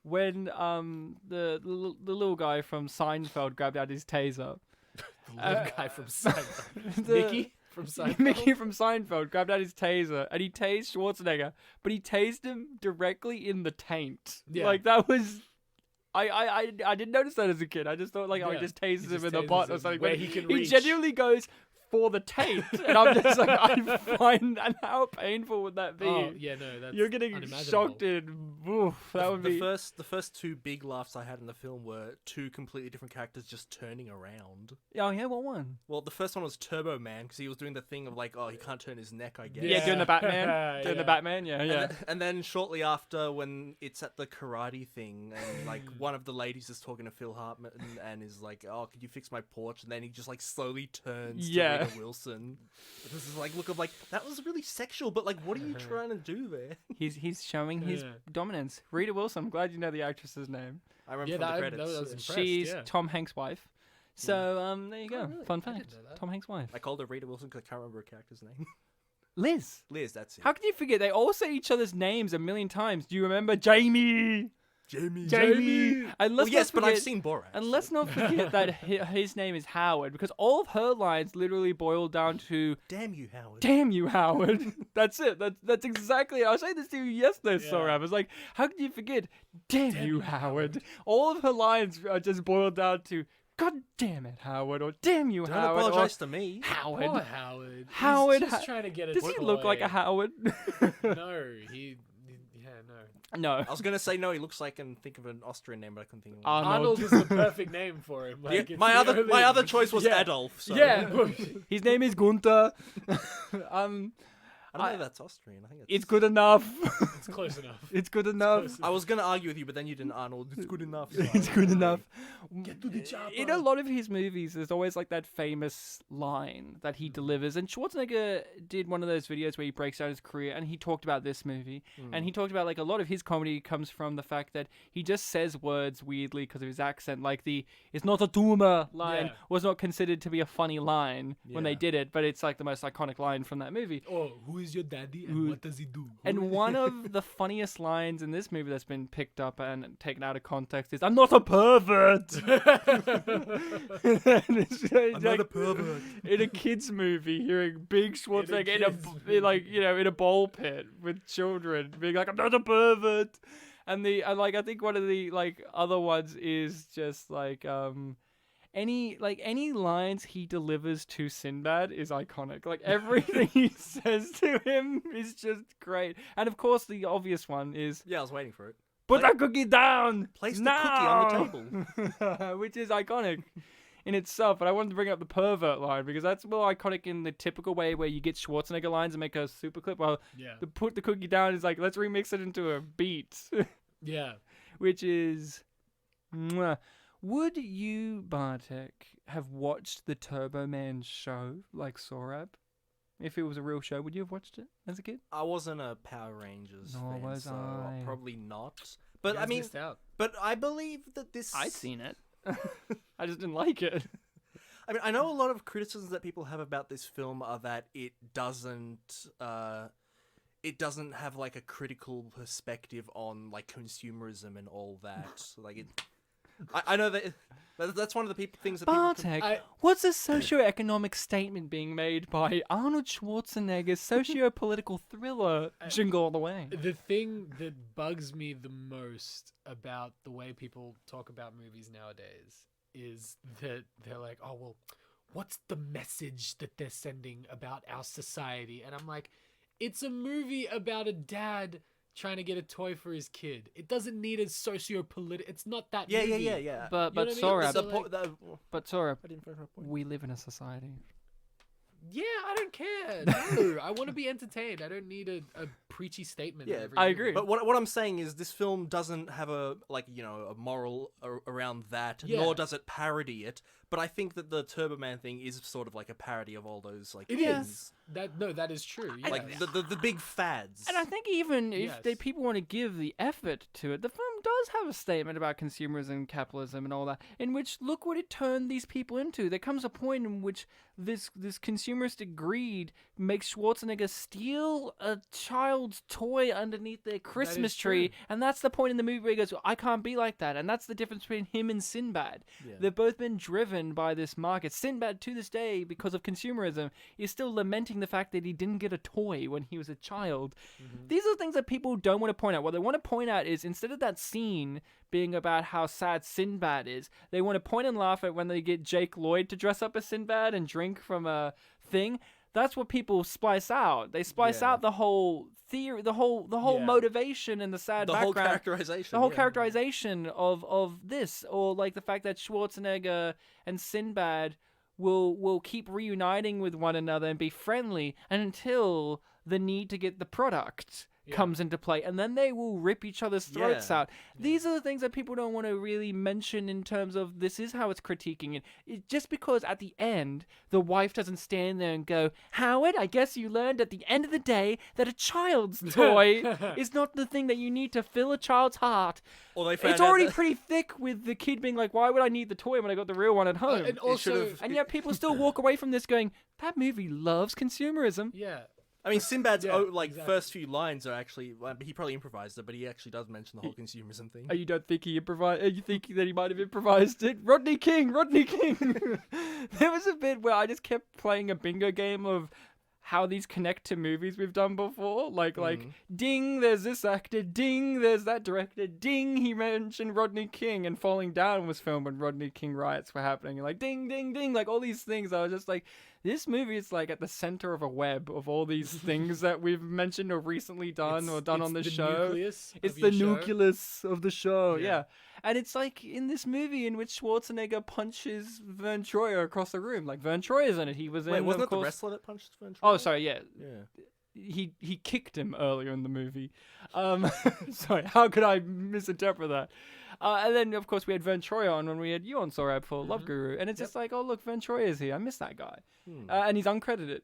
C: when the little guy from Seinfeld grabbed out his taser.
E: The little guy from Seinfeld. Mickey from Seinfeld?
C: Mickey from Seinfeld grabbed out his taser and he tased Schwarzenegger, but he tased him directly in the taint.
E: Yeah.
C: Like, that was... I didn't notice that as a kid. I just thought, like, he just tases him in the butt or something.
E: Where he can
C: He
E: reach.
C: genuinely goes for the taint. And I'm just like, I find that, how painful would that be?
E: Oh, yeah, no, that's
C: You're getting
E: unimaginable.
C: shocked in... Oof, that would be...
D: The first two big laughs I had in the film were two completely different characters just turning around.
C: Oh, yeah, what one?
D: Well, the first one was Turbo Man, because he was doing the thing of like, oh, he can't turn his neck, I guess.
C: Yeah, doing the Batman. Doing the Batman, yeah.
D: And then shortly after, when it's at the karate thing, and like one of the ladies is talking to Phil Hartman and is like, oh, could you fix my porch? And then he just like slowly turns to Rita Wilson. This is like, look of like, that was really sexual, but like, what are you trying to do there?
C: He's showing his dominance. Rita Wilson, I'm glad you know the actress's name.
D: I remember from the credits.
E: I was impressed,
C: She's Tom Hanks' wife. So, there you go.
E: really?
C: Fun
E: I didn't
C: fact.
E: know that.
C: Tom Hanks' wife.
D: I called her Rita Wilson because I can't remember her character's name.
C: Liz.
D: Liz, that's it.
C: How can you forget? They all say each other's names a million times. Do you remember Jamie? Jamie. And let's
D: yes,
C: not
D: but I've
C: forget-
D: seen Borat.
C: And let's not forget that his name is Howard, because all of her lines literally boil down to
D: Damn you, Howard.
C: "Damn you, Howard." That's it. That's exactly it. I was saying this to you yesterday, Sorab. I was like, how can you forget "Damn you, Howard"? All of her lines are just boiled down to "God damn it, Howard," or "Damn you,
D: Don't
C: Howard,"
D: apologize
C: or
D: to me.
C: Howard.
E: Poor Howard.
C: Howard
E: He's just trying to get a
C: Does he look like a Howard?
E: No, no.
C: No.
D: I was gonna say no. He looks like, and think of an Austrian name, but I couldn't think of one.
C: Arnold.
E: Arnold is the perfect name for him. Like,
D: Yeah,
E: it's
D: my
E: the only-
D: other choice was Adolf. So.
C: Yeah. His name is Gunther.
D: I don't know if that's Austrian. I think
C: It's good enough.
E: It's close enough.
C: It's good enough.
E: close
D: I was gonna argue with you, but then you didn't, Arnold. It's good enough.
C: It's good enough.
E: Get to the chopper.
C: In a lot of his movies, there's always like that famous line that he delivers. And Schwarzenegger did one of those videos where he breaks down his career, and he talked about this movie. And he talked about like a lot of his comedy comes from the fact that he just says words weirdly because of his accent. Like the "it's not a tumor" line was not considered to be a funny line when they did it, but it's like the most iconic line from that movie.
E: Oh, who is your daddy and what does he do?
C: And one of the funniest lines in this movie that's been picked up and taken out of context is, "I'm not a pervert." I'm
D: not a pervert.
C: In a kids movie, hearing big Schwarzenegger in a bowl pit with children, being like, "I'm not a pervert." And I think one of the like other ones is just like any lines he delivers to Sinbad is iconic. Like everything he says to him is just great. And of course the obvious one is,
D: Yeah, I was waiting for it.
C: "Put that cookie down!
D: Place the
C: now!"
D: cookie on the table.
C: Which is iconic in itself. But I wanted to bring up the pervert line because that's more iconic in the typical way where you get Schwarzenegger lines and make a super clip. Well,
E: Yeah.
C: the "put the cookie down" is like, let's remix it into a beat.
E: Yeah.
C: Which is... Mwah. Would you, Bartek, have watched the Turbo Man show like Sorab? If it was a real show, would you have watched it as a kid?
D: I wasn't a Power Rangers
C: Nor
D: fan,
C: was
D: so
C: I.
D: probably not. But
E: You
D: I
E: guys
D: mean,
E: missed out.
D: but I believe that this.
C: I'd seen it. I just didn't like it.
D: I mean, I know a lot of criticisms that people have about this film are that it doesn't have like a critical perspective on like consumerism and all that. Like it, I know that that's one of the things that
C: Bartek, what's a socio-economic statement being made by Arnold Schwarzenegger's socio-political thriller, Jingle All the Way?
E: The thing that bugs me the most about the way people talk about movies nowadays is that they're like, "Oh, well, what's the message that they're sending about our society?" And I'm like, it's a movie about a dad trying to get a toy for his kid. It doesn't need a socio-political... It's not that movie.
D: Yeah.
C: But
E: You know what I mean?
C: Sorab,
E: So, like-
C: Sorab,
D: I didn't finish my point.
C: we live in a society.
E: Yeah, I don't care. No, I want to be entertained. I don't need a preachy statement.
D: Yeah,
E: every
C: I
E: movie.
C: agree.
D: But what I'm saying is this film doesn't have a moral around that,
E: Yeah.
D: nor does it parody it. But I think that the Turbo Man thing is sort of like a parody of all those like
E: It
D: things.
E: is. That is true. Yeah.
D: Like the big fads.
C: And I think even if
E: Yes.
C: people want to give the effort to it, the film does have a statement about consumerism and capitalism and all that, in which, look what it turned these people into. There comes a point in which this consumeristic greed makes Schwarzenegger steal a child's toy underneath their Christmas tree,
E: true.
C: and that's the point in the movie where he goes, "I can't be like that," and that's the difference between him and Sinbad.
D: Yeah.
C: They've both been driven by this market. Sinbad, to this day, because of consumerism, is still lamenting the fact that he didn't get a toy when he was a child. These are things that people don't want to point out. What they want to point out is, instead of that scene being about how sad Sinbad is, they want to point and laugh at when they get Jake Lloyd to dress up as Sinbad and drink from a thing. That's what people splice out. They splice
D: Yeah.
C: out the whole theory, the whole
D: Yeah.
C: motivation and the sad
D: the whole
C: background.
D: characterization.
C: The whole
D: yeah.
C: characterization of this, or like the fact that Schwarzenegger and Sinbad will keep reuniting with one another and be friendly until the need to get the product comes into play, and then they will rip each other's throats
D: Yeah.
C: out. These are the things that people don't want to really mention in terms of this is how it's critiquing it. Just because at the end the wife doesn't stand there and go, "Howard, I guess you learned at the end of the day that a child's toy is not the thing that you need to fill a child's heart."
D: Or they found
C: It's
D: out
C: already
D: that-
C: pretty thick with the kid being like, "Why would I need the toy when I got the real one at home?"
E: and also,
D: should've-
C: And yet people still walk away from this going, "That movie loves consumerism."
E: yeah.
D: I mean, Sinbad's
E: Yeah,
D: exactly. First few lines are actually he probably improvised it, but he actually does mention the whole consumerism thing.
C: Oh, you don't think he improvised? You think that he might have improvised it? Rodney King. There was a bit where I just kept playing a bingo game of how these connect to movies we've done before. Like, ding, there's this actor. Ding, there's that director. Ding, he mentioned Rodney King, and Falling Down was filmed when Rodney King riots were happening. And like, ding, ding, ding, like all these things. I was just like, this movie is like at the center of a web of all these things that we've mentioned or recently done or done on the show.
E: Nucleus
C: It's
E: of
C: the
E: your show.
C: nucleus of the show,
E: Yeah.
C: yeah. And it's like in this movie in which Schwarzenegger punches Vern Troyer across the room. Like Vern Troyer's in it. He was
D: Wait,
C: in.
D: wasn't
C: of
D: it the
C: course...
D: wrestler that punched Vern
C: Oh,
D: Troyer?
C: sorry, yeah.
D: Yeah.
C: he kicked him earlier in the movie. Sorry, how could I misinterpret that? And then, of course, we had Vern Troyer on when we had you on, Sorab, for Love Guru. And it's just like, oh, look, Vern Troyer's here. I miss that guy. And he's uncredited.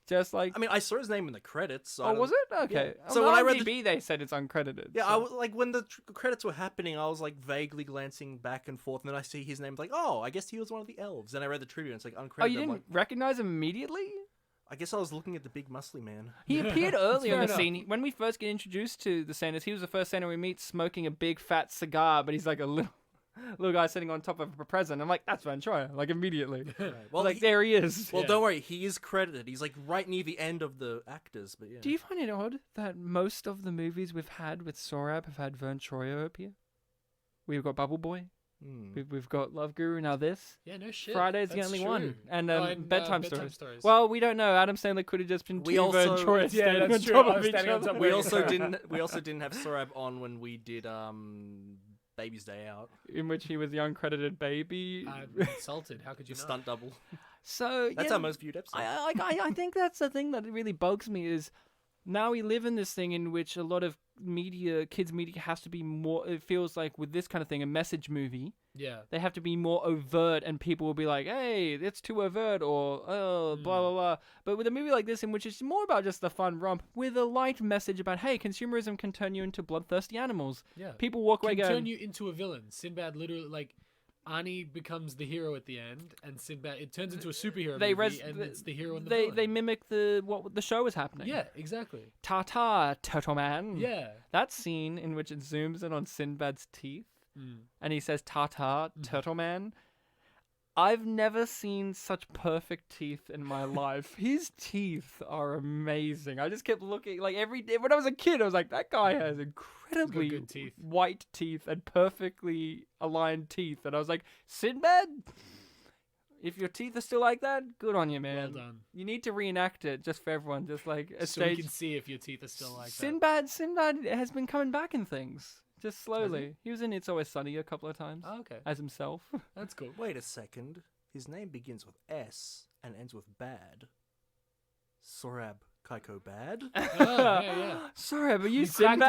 C: Just like...
D: I mean, I saw his name in the credits. So
C: Oh, was it? Okay.
D: Yeah.
C: So
D: So
C: when
D: when
C: I
D: I
C: read
D: read
C: they said it's uncredited.
D: Yeah,
C: so-
D: like when the credits were happening, I was like vaguely glancing back and forth, and then I see his name, like, oh, I guess he was one of the elves. Then I read the trivia, and it's like uncredited.
C: Oh, you
D: I'm
C: didn't
D: like,
C: recognize him immediately?
D: I guess I was looking at the big muscly man.
C: He appeared earlier in
E: fair
C: the
E: enough.
C: scene. When we first get introduced to the Santas, he was the first Santa we meet smoking a big fat cigar, but he's like a little guy sitting on top of a present. I'm like, that's Van Troyer, like immediately.
D: Well,
C: Like, there he is.
D: well,
E: Yeah.
D: don't worry, he is credited. He's like right near the end of the actors, but yeah.
C: Do you find it odd that most of the movies we've had with Sorab have had Vern Troyer appear? We've got Bubble Boy.
D: Hmm.
C: We've got Love Guru. Now this.
E: Yeah, no shit.
C: Friday's the
E: That's
C: only
E: true.
C: one. And,
E: and,
C: Bedtime
E: Bedtime
C: Stories. Well, we don't know. Adam Sandler could have just been
D: We
C: two Vern
D: also-
C: Troyers
E: Yeah,
C: standing on
E: that's true.
C: top
E: I
C: of
E: was
C: each
E: standing on
C: other.
E: top of
D: We
E: Yeah.
D: also didn't have Sorab on when we did Baby's Day Out,
C: In which he was the uncredited baby.
E: I'm insulted. How could you
D: the
E: not?
D: stunt double.
C: So
D: That's
C: yeah,
D: our most viewed episode.
C: I think that's the thing that really bugs me is now we live in this thing in which a lot of kids media has to be more. It feels like with this kind of thing, a message movie,
E: Yeah.
C: they have to be more overt, and people will be like, "Hey, it's too overt," or "Oh, blah blah blah." But with a movie like this, in which it's more about just the fun romp with a light message about, "Hey, consumerism can turn you into bloodthirsty animals."
E: Yeah.
C: People walk away
E: Can
C: going,
E: turn you into a villain. Sinbad literally, like, Ani becomes the hero at the end, and Sinbad, it turns into a superhero
C: They
E: movie,
C: res-
E: and
C: the-
E: it's the hero and the
C: they
E: villain.
C: mimic what the show was happening.
E: Yeah, exactly.
C: Ta-ta, Turtle Man.
E: Yeah.
C: That scene in which it zooms in on Sinbad's teeth
E: Mm.
C: and he says "Ta-ta, Turtle Man." I've never seen such perfect teeth in my life. His teeth are amazing. I just kept looking like every day when I was a kid. I was like, that guy has incredibly
E: good teeth.
C: white teeth and perfectly aligned teeth. And I was like, Sinbad, if your teeth are still like that, good on you, man.
E: Well done.
C: You need to reenact it just for everyone, just like a
E: So we
C: stage.
E: can see if your teeth are still like
C: Sinbad has been coming back in things. Just slowly. He was in It's Always Sunny a couple of times
E: that. Oh, okay.
C: as himself.
E: That's cool.
D: Wait a second. His name begins with S and ends with bad. Sorab Kaikobad?
E: Oh, yeah.
C: Sorry, but you
E: You cracked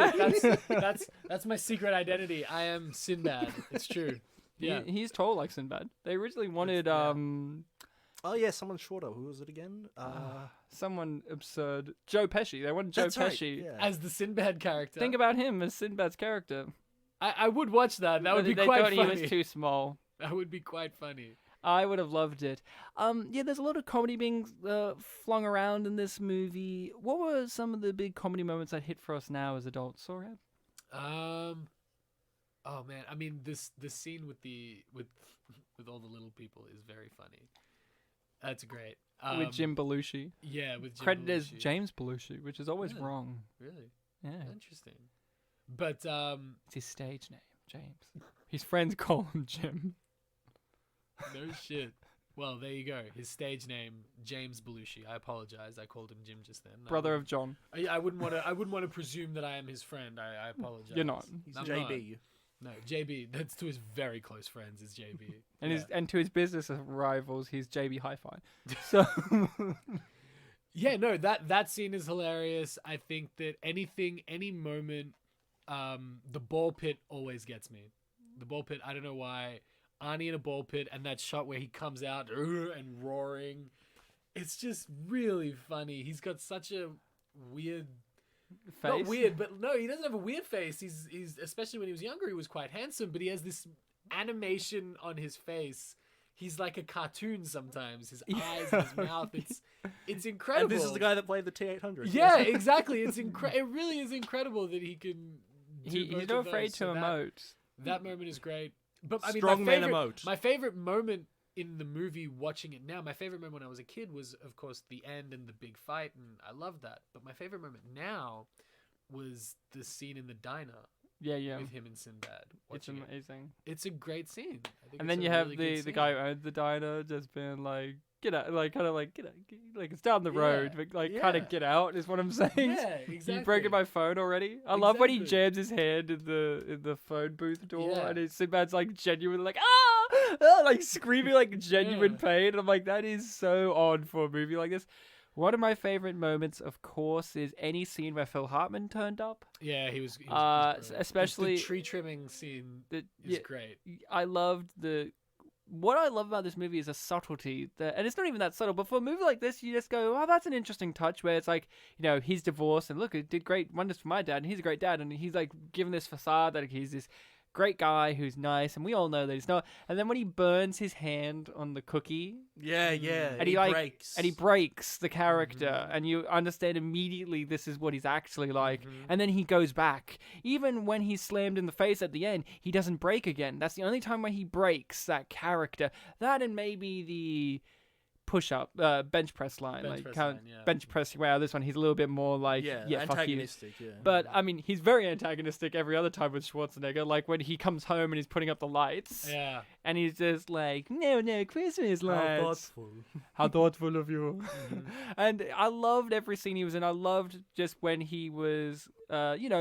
C: Sinbad.
E: it. That's my secret identity. I am Sinbad. It's true. Yeah.
C: He's tall like Sinbad. They originally wanted
E: yeah.
D: Oh yeah, someone shorter. Who was it again?
C: someone absurd. Joe Pesci. They wanted Joe
D: That's right,
C: Pesci.
D: yeah.
E: As the Sinbad character.
C: Think about him as Sinbad's character.
E: I would watch that. That would be
C: they
E: quite
C: thought
E: funny.
C: he was too small.
E: That would be quite funny.
C: I would have loved it. Yeah, there's a lot of comedy being flung around in this movie. What were some of the big comedy moments that hit for us now as adults, Sorab?
E: Oh man, I mean this scene with all the little people is very funny. That's great.
C: With Jim Belushi.
E: Yeah, with Jim
C: Credited as
E: Belushi.
C: James Belushi, which is always
E: Really?
C: wrong.
E: Really
C: Yeah.
E: interesting. But
C: It's his stage name, James. His friends call him Jim.
E: no shit. Well, there you go. His stage name, James Belushi. I apologize. I called him Jim just then.
C: Brother of John.
E: I wouldn't want to presume that I am his friend. I apologize.
C: You're not.
D: He's
E: I'm
D: JB.
E: No, JB. That's to his very close friends. Is JB.
C: And to his business rivals, he's JB Hi-Fi. So
E: Yeah, no, that scene is hilarious. I think that any moment, the ball pit always gets me. The ball pit, I don't know why. Arnie in a ball pit, and that shot where he comes out and roaring. It's just really funny. He's got such a weird,
C: face.
E: not weird, but no, he doesn't have a weird face. He's especially when he was younger, he was quite handsome, but he has this animation on his face. He's like a cartoon sometimes. His eyes and his mouth. It's incredible.
D: And this is the guy that played the T800.
E: Yeah, exactly. It really is incredible that he can. Do
C: He's
E: both
C: not
E: of
C: afraid
E: those.
C: to
E: So
C: emote.
E: That moment is great. But I mean,
D: Strong
E: my
D: man
E: favorite,
D: emote.
E: my favorite moment in the movie, watching it now, my favorite moment when I was a kid was, of course, the end and the big fight, and I loved that. But my favorite moment now was the scene in the diner
C: Yeah.
E: with him and Sinbad.
C: It's
E: Watching it.
C: amazing.
E: It's a great scene. I think
C: And
E: it's
C: then
E: a
C: you have
E: really good
C: the
E: scene.
C: guy who owned the diner just being like, get out, like kind of like get out, like it's down the
E: Yeah,
C: road, but like kind
E: yeah.
C: of get out is what I'm saying.
E: Yeah,
C: You
E: exactly.
C: broken my phone already. I love when he
E: Exactly.
C: jams his hand in the phone booth door,
E: Yeah.
C: and Sinbad's like genuinely like like screaming like genuine
E: Yeah.
C: pain. And I'm like, that is so odd for a movie like this. One of my favorite moments, of course, is any scene where Phil Hartman turned up.
E: Yeah, he was brilliant.
C: Especially
E: the tree trimming scene is great.
C: I loved what I love about this movie is a subtlety and it's not even that subtle, but for a movie like this, you just go, oh, that's an interesting touch where it's like, he's divorced and look, it did great wonders for my dad and he's a great dad and he's like given this facade that he's this great guy who's nice and we all know that he's not. And then when he burns his hand on the cookie,
D: and he breaks,
C: and he breaks the character, and you understand immediately this is what he's actually like. And then he goes back, even when he's slammed in the face at the end, he doesn't break again. That's the only time where he breaks that character. That and maybe the push-up, bench press line, bench press. Wow, this one he's a little bit more like
D: antagonistic.
C: Fuck you. But I mean, he's very antagonistic every other time with Schwarzenegger. Like when he comes home and he's putting up the lights, and he's just like, no, Christmas lights. How thoughtful of you. And I loved every scene he was in. I loved just when he was,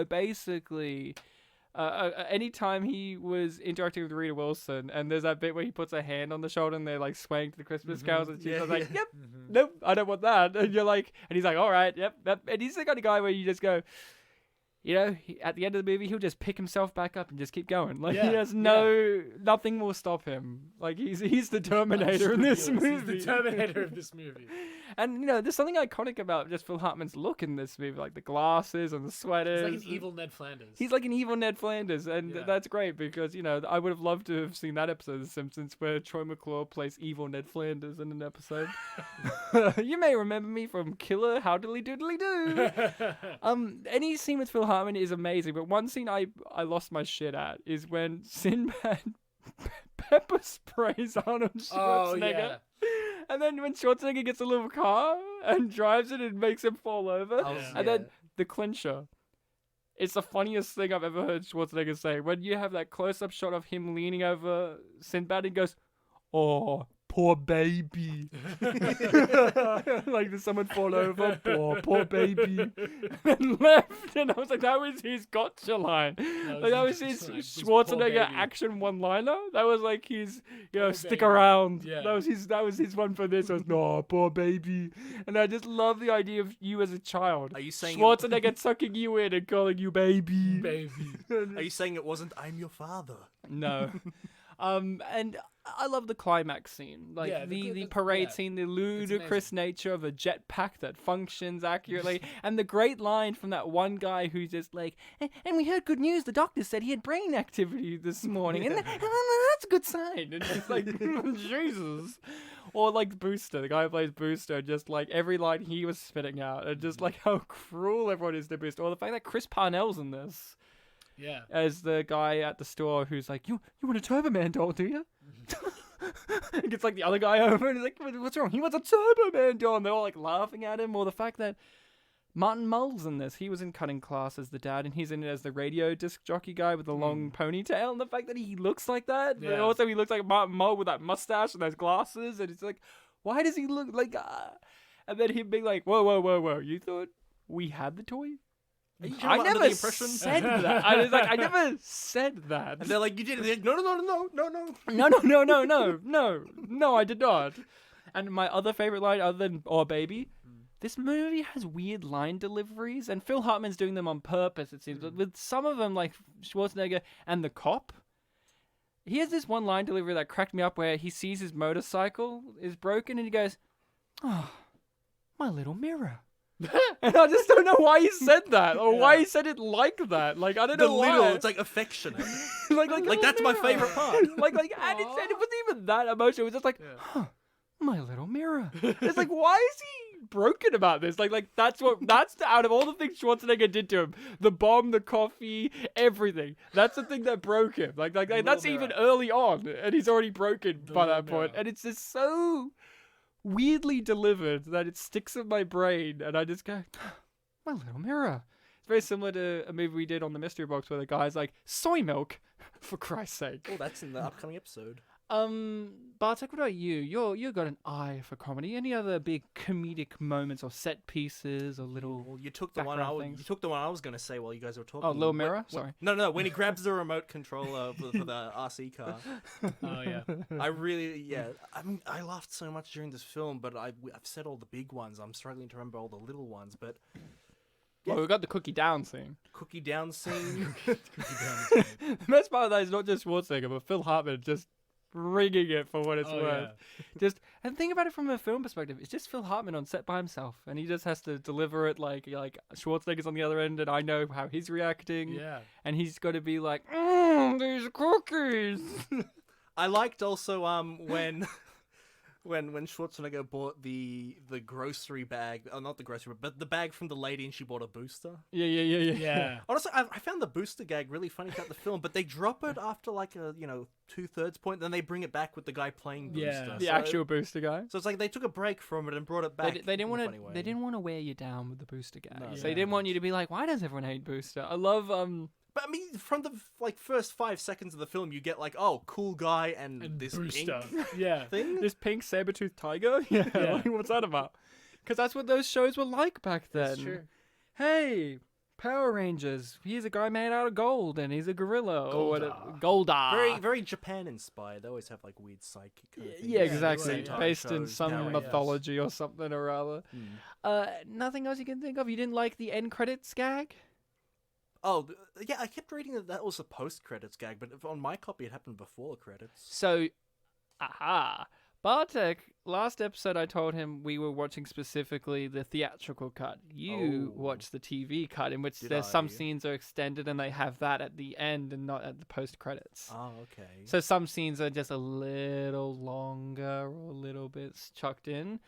C: basically. Anytime he was interacting with Rita Wilson, and there's that bit where he puts a hand on the shoulder and they're like swaying to the Christmas carols, and she's like, "Yep, nope, I don't want that." And you're like, and he's like, "All right, yep." And he's the kind of guy where you just go, at the end of the movie, he'll just pick himself back up and just keep going. Like he has nothing will stop him. Like he's the Terminator in this movie.
E: He's the Terminator of this movie.
C: And there's something iconic about just Phil Hartman's look in this movie, like the glasses and the sweaters.
E: He's like an evil Ned Flanders.
C: He's like an evil Ned Flanders, and that's great because I would have loved to have seen that episode of The Simpsons where Troy McClure plays evil Ned Flanders in an episode. You may remember me from Killer Howdily Doodly Doo. Any scene with Phil Hartman is amazing, but one scene I lost my shit at is when Sinbad pepper sprays Arnold Schwarzenegger.
E: Oh, yeah.
C: And then when Schwarzenegger gets a little car and drives it and makes him fall over. And then the clincher. It's the funniest thing I've ever heard Schwarzenegger say. When you have that close-up shot of him leaning over Sinbad and goes, "Oh, poor baby." Like did someone fall over? Poor baby. And left. And I was like, that was his gotcha line. That was his Schwarzenegger action one-liner. That was like his, stick around.
E: Yeah.
C: That was his one for this. It was, "No, poor baby." And I just love the idea of you as a child.
D: Are you saying
C: Schwarzenegger sucking you in and calling you baby?
E: Baby.
D: Are you saying it wasn't "I'm your father"?
C: No. And I love the climax scene, like the parade scene, the ludicrous nature of a jetpack that functions accurately, and the great line from that one guy who's just like, and we heard good news. The doctor said he had brain activity this morning, and that's a good sign. And it's like, Jesus. Or like Booster, the guy who plays Booster, just like every line he was spitting out, and just like how cruel everyone is to Booster. Or the fact that Chris Parnell's in this.
E: Yeah.
C: As the guy at the store who's like, you want a Turbo Man doll, do you? And gets like the other guy over and he's like, what's wrong? He wants a Turbo Man doll. And they're all like laughing at him. Or the fact that Martin Mull's in this. He was in Cutting Class as the dad, and he's in it as the radio disc jockey guy with the long ponytail. And the fact that he looks like that. But also he looks like Martin Mull with that mustache and those glasses. And it's like, why does he look like... And then him being like, whoa. You thought we had the toy? I never said that. I never said that.
D: And they're like, you did it. They're like, no.
C: No, I did not. And my other favorite line, other than "Oh baby," this movie has weird line deliveries, and Phil Hartman's doing them on purpose, it seems. But with some of them, like Schwarzenegger and the cop, he has this one line delivery that cracked me up, where he sees his motorcycle is broken, and he goes, "Oh, my little mirror." And I just don't know why he said that, or why he said it like that. Like, I don't know why.
D: It's like affectionate.
C: like
D: that's my favorite part.
C: And it wasn't even that emotional. It was just like, my little mirror. It's like, why is he broken about this? Like that's out of all the things Schwarzenegger did to him, the bomb, the coffee, everything. That's the thing that broke him. Like that's mirror. Even early on, and he's already broken by that point. And it's just so weirdly delivered that it sticks in my brain, and I just go, my little mirror. It's very similar to a movie we did on the Mystery Box where the guy's like, soy milk, for Christ's sake.
D: Oh, that's in the upcoming episode.
C: Bartek, what about you? You got an eye for comedy. Any other big comedic moments or set pieces or little?
D: Well, you took the one
C: background things?
D: I was going to say while you guys were talking.
C: Oh, Little Mirror. Sorry.
D: No, when he grabs the remote controller for the RC car.
E: Oh yeah.
D: I laughed so much during this film, but I've said all the big ones. I'm struggling to remember all the little ones, but
C: Well, we got the cookie down scene.
D: cookie down scene.
C: The best part of that is not just Schwarzenegger, but Phil Hartman just rigging it for what it's
E: Oh,
C: worth. And think about it from a film perspective. It's just Phil Hartman on set by himself, and he just has to deliver it like Schwarzenegger's on the other end, and I know how he's reacting.
E: Yeah.
C: And he's got to be like, these cookies.
D: I liked also when Schwarzenegger bought the grocery bag, not the grocery, but the bag from the lady, and she bought a booster.
C: Yeah.
E: Yeah.
D: Honestly, I found the booster gag really funny throughout the film, but they drop it after like a 2/3 point, then they bring it back with the guy playing booster.
E: Yeah.
C: The actual booster guy.
D: So it's like they took a break from it and brought it back.
C: They didn't
D: in a
C: want
D: funny way.
C: to. They didn't want to wear you down with the booster guy.
D: No.
C: So they didn't want you to be like, why does everyone hate Booster? I love
D: But I mean, from the first 5 seconds of the film, you get like, oh, cool guy and this
E: Booster.
D: pink
E: Yeah.
D: thing.
C: this pink saber-toothed tiger. Yeah.
E: Yeah.
C: Like, what's that about? Because that's what those shows were like back then.
E: That's true.
C: Hey, Power Rangers. He's a guy made out of gold, and he's a gorilla or whatever. Goldar.
D: Very, very Japan inspired. They always have like weird psychic kind of things.
C: Yeah,
E: Yeah,
C: exactly.
E: they do.
C: Based in
D: Shows,
C: some
D: Power Rangers.
C: mythology or something or other. Nothing else you can think of? You didn't like the end credits gag?
D: Oh, yeah, I kept reading that was a post-credits gag, but on my copy it happened before credits.
C: So, Bartek, last episode I told him we were watching specifically the theatrical cut. You
D: Oh.
C: watched the TV cut, in which
D: Did
C: there's some
D: I?
C: scenes are extended and they have that at the end and not at the post credits.
D: Oh, okay.
C: So some scenes are just a little longer or a little bit chucked in.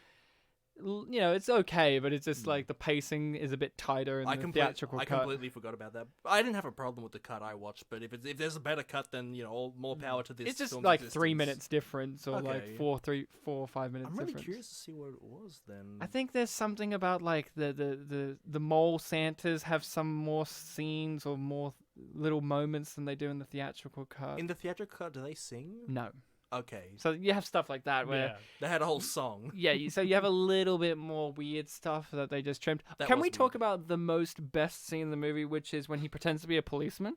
C: It's okay, but it's just like the pacing is a bit tighter in the theatrical
D: I
C: cut.
D: completely forgot about that. I didn't have a problem with the cut I watched, but if there's a better cut, then more power to this.
C: It's just
D: film's
C: like
D: existence.
C: 3 minutes difference or like
D: Okay.
C: 4 or 5 minutes
D: I'm really
C: difference.
D: curious to see what it was then.
C: I think there's something about like the mole Santas have some more scenes or more little moments than they do in the theatrical cut.
D: In the theatrical cut, do they sing?
C: No.
D: Okay,
C: So you have stuff like that where
E: Yeah.
D: they had a whole song.
C: so you have a little bit more weird stuff that they just trimmed.
D: That
C: Can
D: was
C: we talk
D: weird.
C: about the most best scene in the movie, which is when he pretends to be a policeman?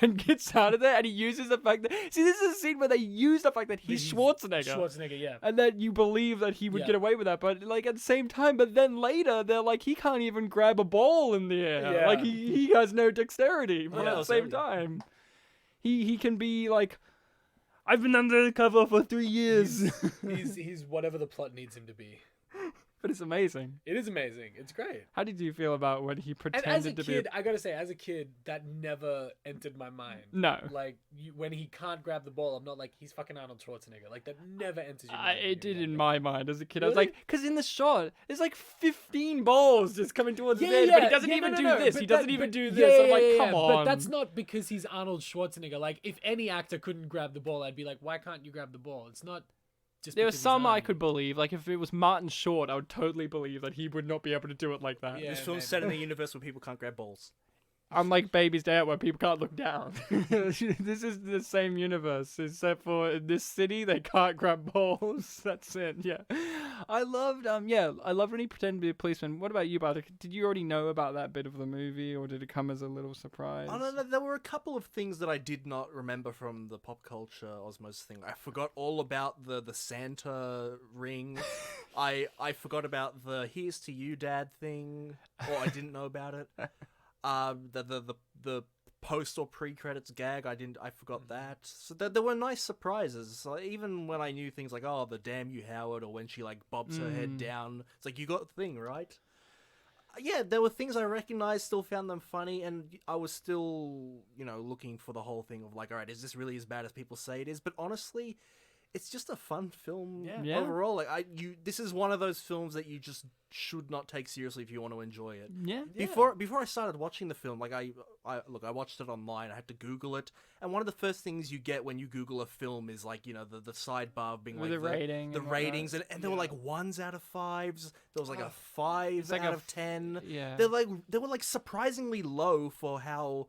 C: And gets out of there, and he uses the fact that this is a scene where they use the fact that he's Schwarzenegger.
E: Schwarzenegger, yeah.
C: And then you believe that he would
E: Yeah.
C: get away with that, but like at the same time, but then later they're like he can't even grab a ball in the air.
E: Yeah.
C: Like he has no dexterity, but
D: Yeah,
C: at the same
D: so-
C: time, he can be like, I've been undercover for 3 years.
E: He's whatever the plot needs him to be.
C: But it's amazing.
E: It is amazing. It's great.
C: How did you feel about when he
E: And
C: pretended
E: as a
C: to
E: kid,
C: be?
E: I gotta say, as a kid, that never entered my mind.
C: No.
E: Like when he can't grab the ball, I'm not like he's fucking Arnold Schwarzenegger. Like that never enters your
C: I,
E: mind.
C: it did
E: Like
C: in
E: that.
C: my mind as a kid. I was
E: Really?
C: like, because in the shot, there's like 15 balls just coming towards
E: Yeah,
C: his head,
E: yeah,
C: but he doesn't
E: yeah,
C: even
E: no,
C: do
E: no,
C: this.
E: but
C: He doesn't
E: that-
C: even
E: but-
C: do
E: yeah,
C: this. I'm
E: yeah,
C: like,
E: yeah,
C: come
E: yeah.
C: on.
E: But that's not because he's Arnold Schwarzenegger. Like if any actor couldn't grab the ball, I'd be like, why can't you grab the ball? It's not just
C: There were
E: because he's
C: some I
E: Arnold.
C: could believe. Like if it was Martin Short, I would totally believe that he would not be able to do it like that.
E: Yeah.
D: This film's
E: maybe.
D: set in a universe where people can't grab balls.
C: Unlike Baby's Day Out, where people can't look down. This is the same universe, except for in this city they can't grab balls. That's it. Yeah, I loved. I loved when he pretended to be a policeman. What about you, Bartek? Did you already know about that bit of the movie, or did it come as a little surprise?
D: I don't know. There were a couple of things that I did not remember from the pop culture osmosis thing. I forgot all about the Santa ring. I forgot about the "Here's to you, Dad" thing, or I didn't know about it. The post or pre-credits gag, I forgot that. So there were nice surprises. So even when I knew things like, oh, the "Damn you, Howard," or when she like bobs her head down, it's like, you got the thing right. Yeah, there were things I recognized, still found them funny, and I was still, looking for the whole thing of like, all right, is this really as bad as people say it is? But honestly, it's just a fun film
C: Yeah.
D: overall. Like this is one of those films that you just should not take seriously if you want to enjoy it.
C: Yeah.
D: Before I started watching the film, like I watched it online. I had to Google it, and one of the first things you get when you Google a film is like the sidebar being
C: With
D: like
C: the rating
D: the
C: and whatnot.
D: ratings, and there were like 1s out of 5s. There was like a 5
C: like
D: out
C: a
D: of 10.
C: Yeah.
D: They were like surprisingly low for how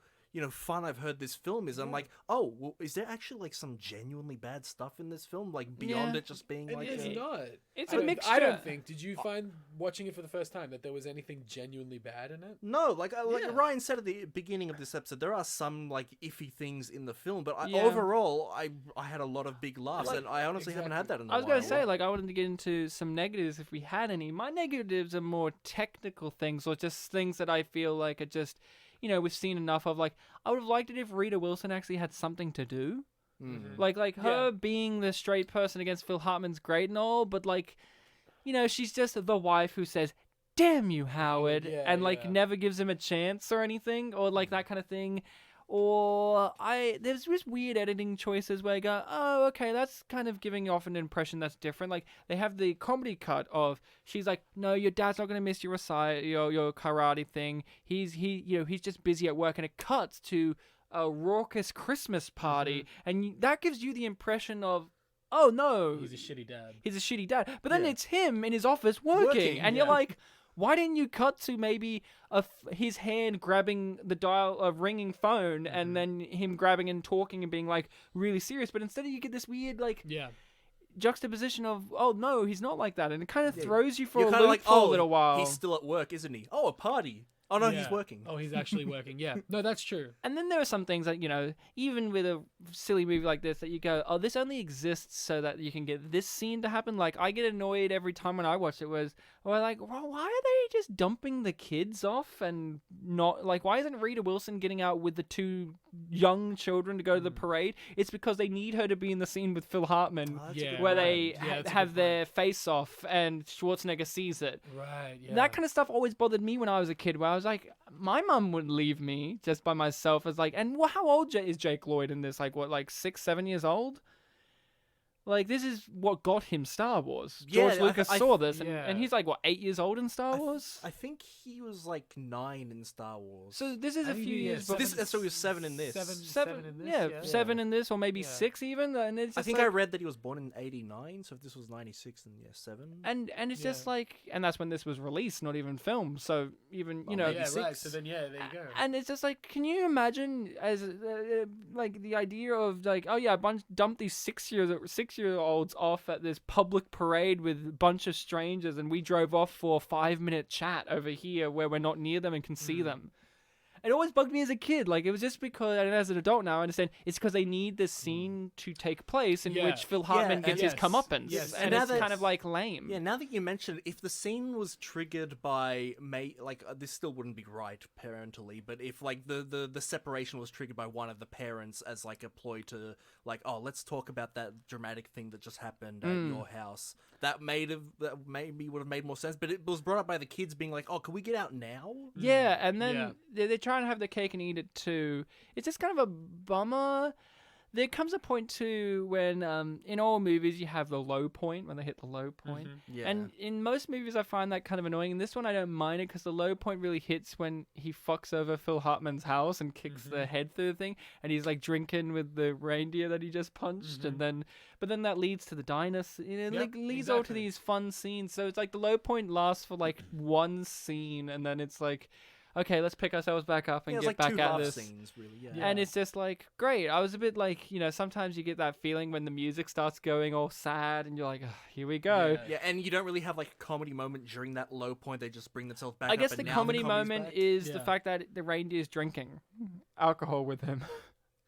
D: fun I've heard this film is. I'm like, oh, well, is there actually like some genuinely bad stuff in this film, like beyond
C: Yeah.
D: it just being
E: And
D: like
E: it's not.
C: It's
E: I
C: a
E: don't-
C: mixture.
E: I don't think. Did you find watching it for the first time that there was anything genuinely bad in it?
D: No, like
E: Yeah.
D: Ryan said at the beginning of this episode, there are some like iffy things in the film, but
C: Yeah.
D: overall, I had a lot of big laughs, and I honestly haven't had that in a
C: I was
D: while.
C: going to say, like, I wanted to get into some negatives if we had any. My negatives are more technical things or just things that I feel like are just, we've seen enough of. Like, I would have liked it if Rita Wilson actually had something to do.
D: Mhm.
C: Like her being the straight person against Phil Hartman's great and all, but, like, she's just the wife who says, damn you, Howard,
E: Yeah,
C: and, like,
E: yeah.
C: never gives him a chance or anything, or, like, that kind of thing. Or there's just weird editing choices where I go, oh, okay, that's kind of giving off an impression that's different. Like, they have the comedy cut of, she's like, no, your dad's not gonna miss your your karate thing. He's just busy at work, and it cuts to a raucous Christmas party, and that gives you the impression of, oh no,
E: He's a shitty dad.
C: he's a shitty dad. But then
D: Yeah.
C: it's him in his office working, and you're
E: yeah.
C: like, why didn't you cut to maybe his hand grabbing the dial of ringing phone, and then him grabbing and talking and being like really serious? But instead you get this weird like
E: Yeah.
C: juxtaposition of, oh no, he's not like that, and it kind of throws you for
D: You're
C: a
D: kind
C: loop
D: of like,
C: for a little while.
D: he's still at work, isn't he? Oh, a party. Oh no, he's
E: Yeah.
D: working.
E: Oh, he's actually working. Yeah. No, that's true.
C: And then there are some things that, even with a silly movie like this, that you go, oh, this only exists so that you can get this scene to happen. Like, I get annoyed every time when I watch it, where like, well, why are they just dumping the kids off and not, like, why isn't Rita Wilson getting out with the two young children to go to the parade? It's because they need her to be in the scene with Phil Hartman,
D: Oh, that's a
E: Yeah.
D: good
C: where
D: point.
C: they
E: Yeah, that's a
C: have
E: good
C: their face off and Schwarzenegger sees it.
E: Right. Yeah.
C: That kind of stuff always bothered me when I was a kid, where I was like, my mum wouldn't leave me just by myself. As like, and how old is Jake Lloyd in this? Like, what, like 6, 7 years old? Like, this is what got him Star Wars.
D: Yeah,
C: George Lucas
D: I-
C: saw this, and
E: yeah.
C: he's like, what, 8 years old in Star Wars?
D: I think he was like 9 in Star Wars.
C: So this is
E: I
C: a
E: think
C: few
E: he
C: years
E: is.
C: before.
D: So he was 7 in this.
E: Seven in this.
C: Yeah, 7 in this, or maybe
E: Yeah.
C: 6 even. And it's
D: I
C: just
D: think
C: like,
D: I read that he was born in '89, so if this was '96, then 7.
C: and it's just
E: Yeah.
C: like, and that's when this was released, not even filmed. So even
D: Well,
C: know,
D: maybe
E: Yeah. Right.
D: 6.
E: So then, yeah, there you go.
C: and it's just like, can you imagine as like the idea of like, oh yeah, dump these 6-year-olds off at this public parade with a bunch of strangers, and we drove off for a 5-minute chat over here where we're not near them and can see them. It always bugged me as a kid. Like, it was just because, and as an adult now, I understand it's because they need this scene to take place in
E: Yeah.
C: which Phil Hartman
D: and
C: gets his
E: yes,
C: comeuppance.
E: yes,
C: And
D: now
C: it's
D: that-
C: kind of like lame.
D: Yeah, now that you mention it, if the scene was triggered by this still wouldn't be right parentally, but if like the separation was triggered by one of the parents as like a ploy to like, oh, let's talk about that dramatic thing that just happened at your house, that maybe would have made more sense. But it was brought up by the kids being like, oh, can we get out now?
C: Yeah, and then
E: Yeah.
C: they're trying to have the cake and eat it too. It's just kind of a bummer. There comes a point too when in all movies you have the low point, when they hit the low point.
D: Yeah.
C: And in most movies I find that kind of annoying. In this one I don't mind it because the low point really hits when he fucks over Phil Hartman's house and kicks the head through the thing, and he's like drinking with the reindeer that he just punched, and then that leads to the dinosaur. It
E: Yep,
C: leads all to
E: exactly.
C: these fun scenes. So it's like the low point lasts for like one scene, and then it's like, okay, let's pick ourselves back up and
D: Yeah, it's
C: get
D: like
C: back
D: 2
C: at
D: half
C: this.
D: scenes, really. Yeah.
C: And it's just like, great. I was a bit like, sometimes you get that feeling when the music starts going all sad and you're like, "Ugh, here we go.
E: Yeah.
D: Yeah, and you don't really have like a comedy moment during that low point. They just bring themselves back
C: I
D: up.
C: guess
D: and
C: the
D: now
C: comedy
D: comedy's
C: moment
D: back.
C: is the
E: Yeah.
C: fact that the reindeer's drinking alcohol with him.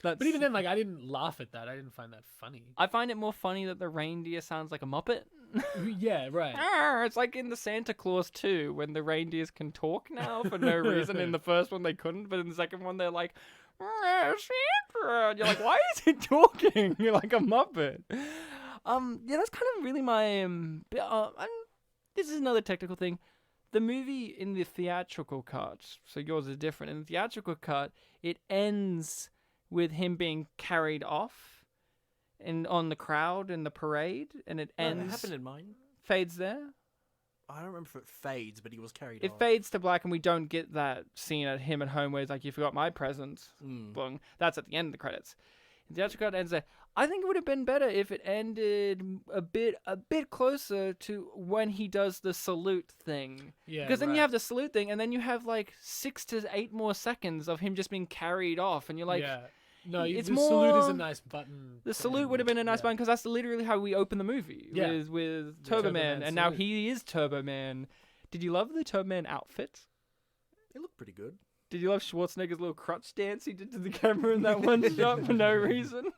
E: But even then, like, I didn't laugh at that. I didn't find that funny.
C: I find it more funny that the reindeer sounds like a Muppet.
E: Yeah. Right.
C: It's like in the Santa Claus 2 when the reindeers can talk now for no reason. In the first one they couldn't, but in the second one they're like, Santa. And you're like, why is he talking? You're like a Muppet. Yeah, that's kind of really my. And this is another technical thing. The movie in the theatrical cut, so yours is different. In the theatrical cut, it ends with him being carried off on the crowd in the parade, and it
D: No, it
C: ends.
D: happened in mine.
C: Fades there.
D: I don't remember if it fades, but he was carried
C: It
D: off.
C: fades to black, and we don't get that scene at him at home where he's like, "You forgot my present."
D: Mm.
C: Boom. That's at the end of the credits. theatrical cut ends there. I think it would have been better if it ended a bit closer to when he does the salute thing.
E: Yeah,
C: Because then you
E: right.
C: have the salute thing, and then you have like 6 to 8 more seconds of him just being carried off, and you're like,
E: yeah. No,
C: it's
E: the salute is
C: more-
E: a nice button.
C: the salute would have been a nice
E: Yeah.
C: button because that's literally how we open the movie
E: Yeah.
C: with
E: The
C: Turbo
E: Turbo
C: Man,
E: Man
C: and now
E: salute.
C: he is Turbo Man. Did you love the Turbo Man outfit?
D: It looked pretty good.
C: Did you love Schwarzenegger's little crutch dance he did to the camera in that one shot for no reason?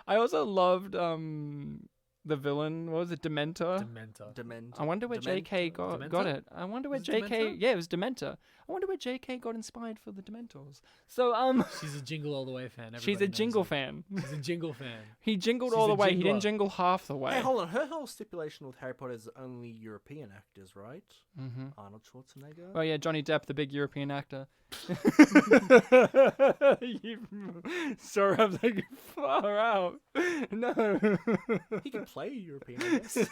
C: I also loved the villain. What was it, Dementor?
E: Dementor.
C: I wonder where JK got
E: Dementor?
C: it. I wonder where
E: Was it
C: JK.
E: Dementor?
C: Yeah, it was Dementor. I wonder where JK got inspired for the Dementors. So
E: She's a Jingle All the Way fan.
C: she's
E: Everybody
C: a
E: knows
C: Jingle
E: it.
C: fan.
E: She's a Jingle fan.
C: He jingled
E: She's
C: all the
E: a
C: way. He
E: jingler.
C: didn't jingle half the way.
D: Hey, hold on. Her whole stipulation with Harry Potter is only European actors, right?
C: Mm-hmm.
D: Arnold Schwarzenegger.
C: Oh yeah, Johnny Depp, the big European actor. You Sorab like far out. No.
D: He can play European, I guess.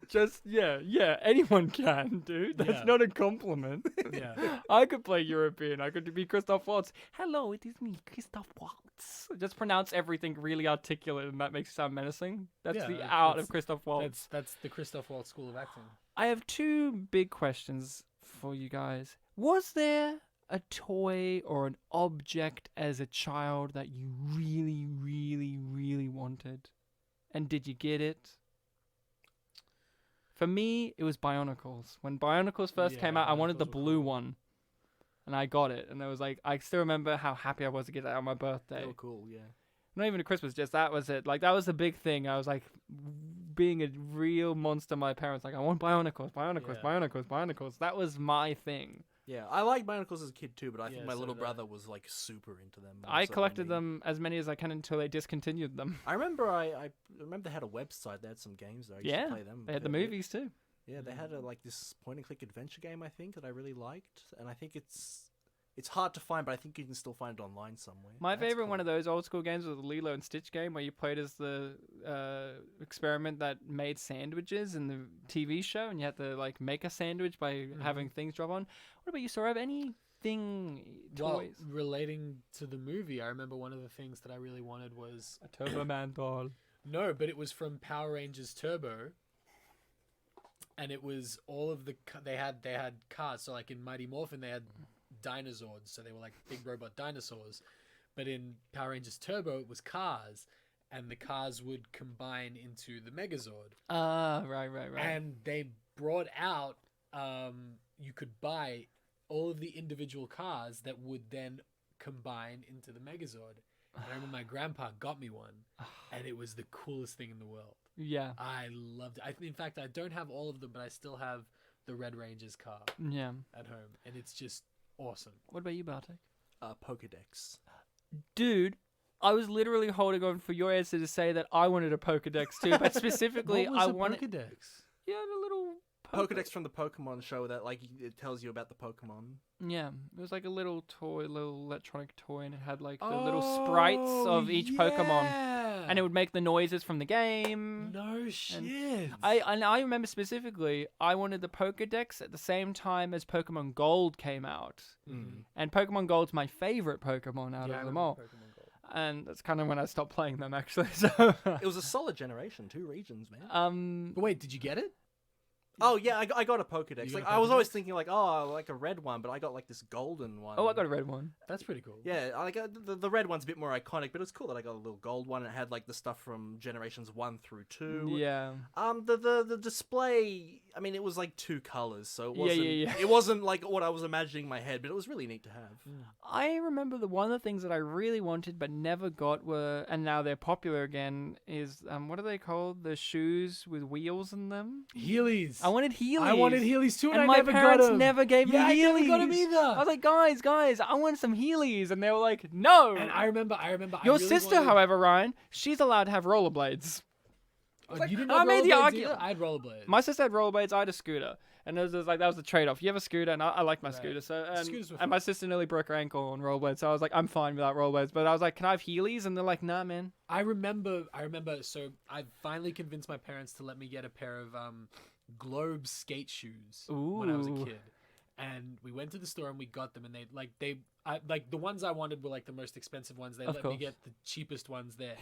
C: Just yeah. Anyone can, dude. That's
E: Yeah.
C: not a compliment.
E: Yeah.
C: I could play European. I could be Christoph Waltz. Hello, it is me, Christoph Waltz. Just pronounce everything really articulate, and that makes you sound menacing. That's
E: Yeah,
C: the
E: that's-
C: out of
E: that's-
C: Christoph Waltz.
E: That's the Christoph Waltz School of Acting.
C: I have 2 big questions for you guys. Was there a toy or an object as a child that you really, really, really wanted? And did you get it? For me, it was Bionicles. When Bionicles first came
E: Yeah,
C: out, I wanted the
E: Bionicles were
C: blue
E: cool.
C: one. And I got it. And I was like, I still remember how happy I was to get that on my birthday.
D: They were cool, yeah.
C: Not even a Christmas, just that was it. Like, that was the big thing. I was like, being a real monster, my parents, like, I want Bionicles. That was my thing.
D: Yeah, I liked Bionicles as a kid too, but I think
E: Yeah,
D: my
E: so
D: little
E: did I.
D: brother was like super into them. more
C: I
D: so than
C: collected
D: me.
C: them as many as I can until they discontinued them.
D: I remember I remember they had a website. They had some games there. I used
C: Yeah,
D: to play them.
C: they had
D: a
C: the
D: fair bit.
C: movies too.
D: Yeah, they had like this point and click adventure game I think that I really liked, and I think it's hard to find, but I think you can still find it online somewhere.
C: My
E: That's
C: favorite one
E: cool.
C: of those old school games was the Lilo and Stitch game, where you played as the experiment that made sandwiches in the TV show, and you had to like make a sandwich by having things drop on. What about you, Sorab? Anything
E: Well,
C: toys?
E: relating to the movie, I remember one of the things that I really wanted was
C: A Turbo Man doll.
E: no, but it was from Power Rangers Turbo, and it was all of the they had cars. So like in Mighty Morphin, they had dinosaurs, so they were like big robot dinosaurs. But in Power Rangers Turbo, it was cars, and the cars would combine into the Megazord.
C: Ah, right.
E: And they brought out you could buy all of the individual cars that would then combine into the Megazord. And I remember my grandpa got me one, and it was the coolest thing in the world.
C: Yeah,
E: I loved it. In fact, I don't have all of them, but I still have the Red Ranger's car
C: yeah.
E: at home, and it's just awesome.
C: What about you, Bartek?
D: Pokedex.
C: Dude, I was literally holding on for your answer to say that I wanted a Pokedex too, but specifically,
E: What was
C: I
E: a
C: wanted.
E: Pokedex?
C: Yeah, the little
D: Pokedex from the Pokemon show that like it tells you about the Pokemon.
C: Yeah, it was like a little toy, little electronic toy, and it had like the little sprites of each Pokemon, and it would make the noises from the game.
E: No shit.
C: I remember specifically, I wanted the Pokedex at the same time as Pokemon Gold came out, and Pokemon Gold's my favorite Pokemon out of them all.
E: Pokemon Gold.
C: And that's kind of when I stopped playing them, actually. So,
D: It was a solid generation, 2 regions, man.
E: But wait, did you get it?
D: Oh yeah, I got a Pokedex.
E: You
D: Like
E: got a
D: I was always
E: Pokedex?
D: thinking like, oh, like a red one, but I got like this golden one.
C: oh, I got a red one.
E: That's pretty cool.
D: Yeah, I like the red one's a bit more iconic, but it's cool that I got a little gold one. And it had like the stuff from generations 1 through 2.
C: Yeah.
D: The display. I mean, it was like 2 colors, so it
C: Yeah,
D: wasn't.
C: yeah.
D: It wasn't like what I was imagining in my head, but it was really neat to have.
C: I remember one of the things that I really wanted but never got were, and now they're popular again, is what are they called? The shoes with wheels in them.
E: Heelys.
C: I wanted Heelys.
E: I wanted Heelys too, and I
C: my
E: never got
C: parents
E: them.
C: never gave
E: Yeah, I
C: me
E: never
C: Heelys.
E: got 'em either.
C: I was like, guys, I want some Heelys, and they were like, no.
E: And I remember.
C: Your
E: I really
C: sister,
E: wanted...
C: however, Ryan, she's allowed to have rollerblades.
E: Oh,
C: like-
E: you didn't
C: I
E: have
C: made the
E: rollerblades
C: argument-
E: either? I had rollerblades.
C: My sister had rollerblades, I had a scooter. And it was just like, that was the trade-off. You have a scooter, and I like my
E: Right.
C: scooter. So,
E: Scooters were
C: and my
E: fun.
C: sister nearly broke her ankle on rollerblades, so I was like, I'm fine without rollerblades. But I was like, can I have Heelys? And they're like, nah, man.
E: I remember. So I finally convinced my parents to let me get a pair of Globe skate shoes when I was a
C: Ooh.
E: kid, And we went to the store and we got them, and the ones I wanted were like the most expensive ones. They
C: Of
E: let me
C: course.
E: get the cheapest ones there.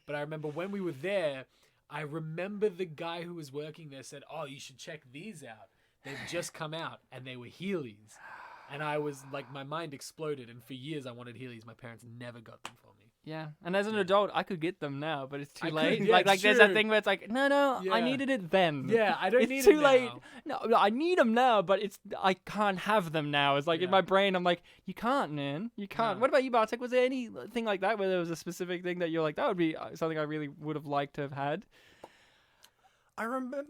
E: But I remember when we were there, I remember the guy who was working there said, "Oh, you should check these out. They've just come out," and they were Heelys. And I was like, my mind exploded. And for years, I wanted Heelys. My parents never got them for me.
C: Yeah, and as an adult, I could get them now, but it's too
E: I
C: late.
E: could, yeah,
C: like
E: it's
C: there's that
E: true.
C: thing where it's like, no, I
E: Yeah.
C: needed it then.
E: Yeah, I don't
C: it's
E: need
C: too
E: it
C: late.
E: now.
C: No, I need them now, but I can't have them now. It's like in
E: Yeah.
C: my brain, I'm like, you can't, man, you can't.
E: No.
C: What about you, Bartek? Was there anything like that where there was a specific thing that you're like, that would be something I really would have liked to have had?
D: I remember.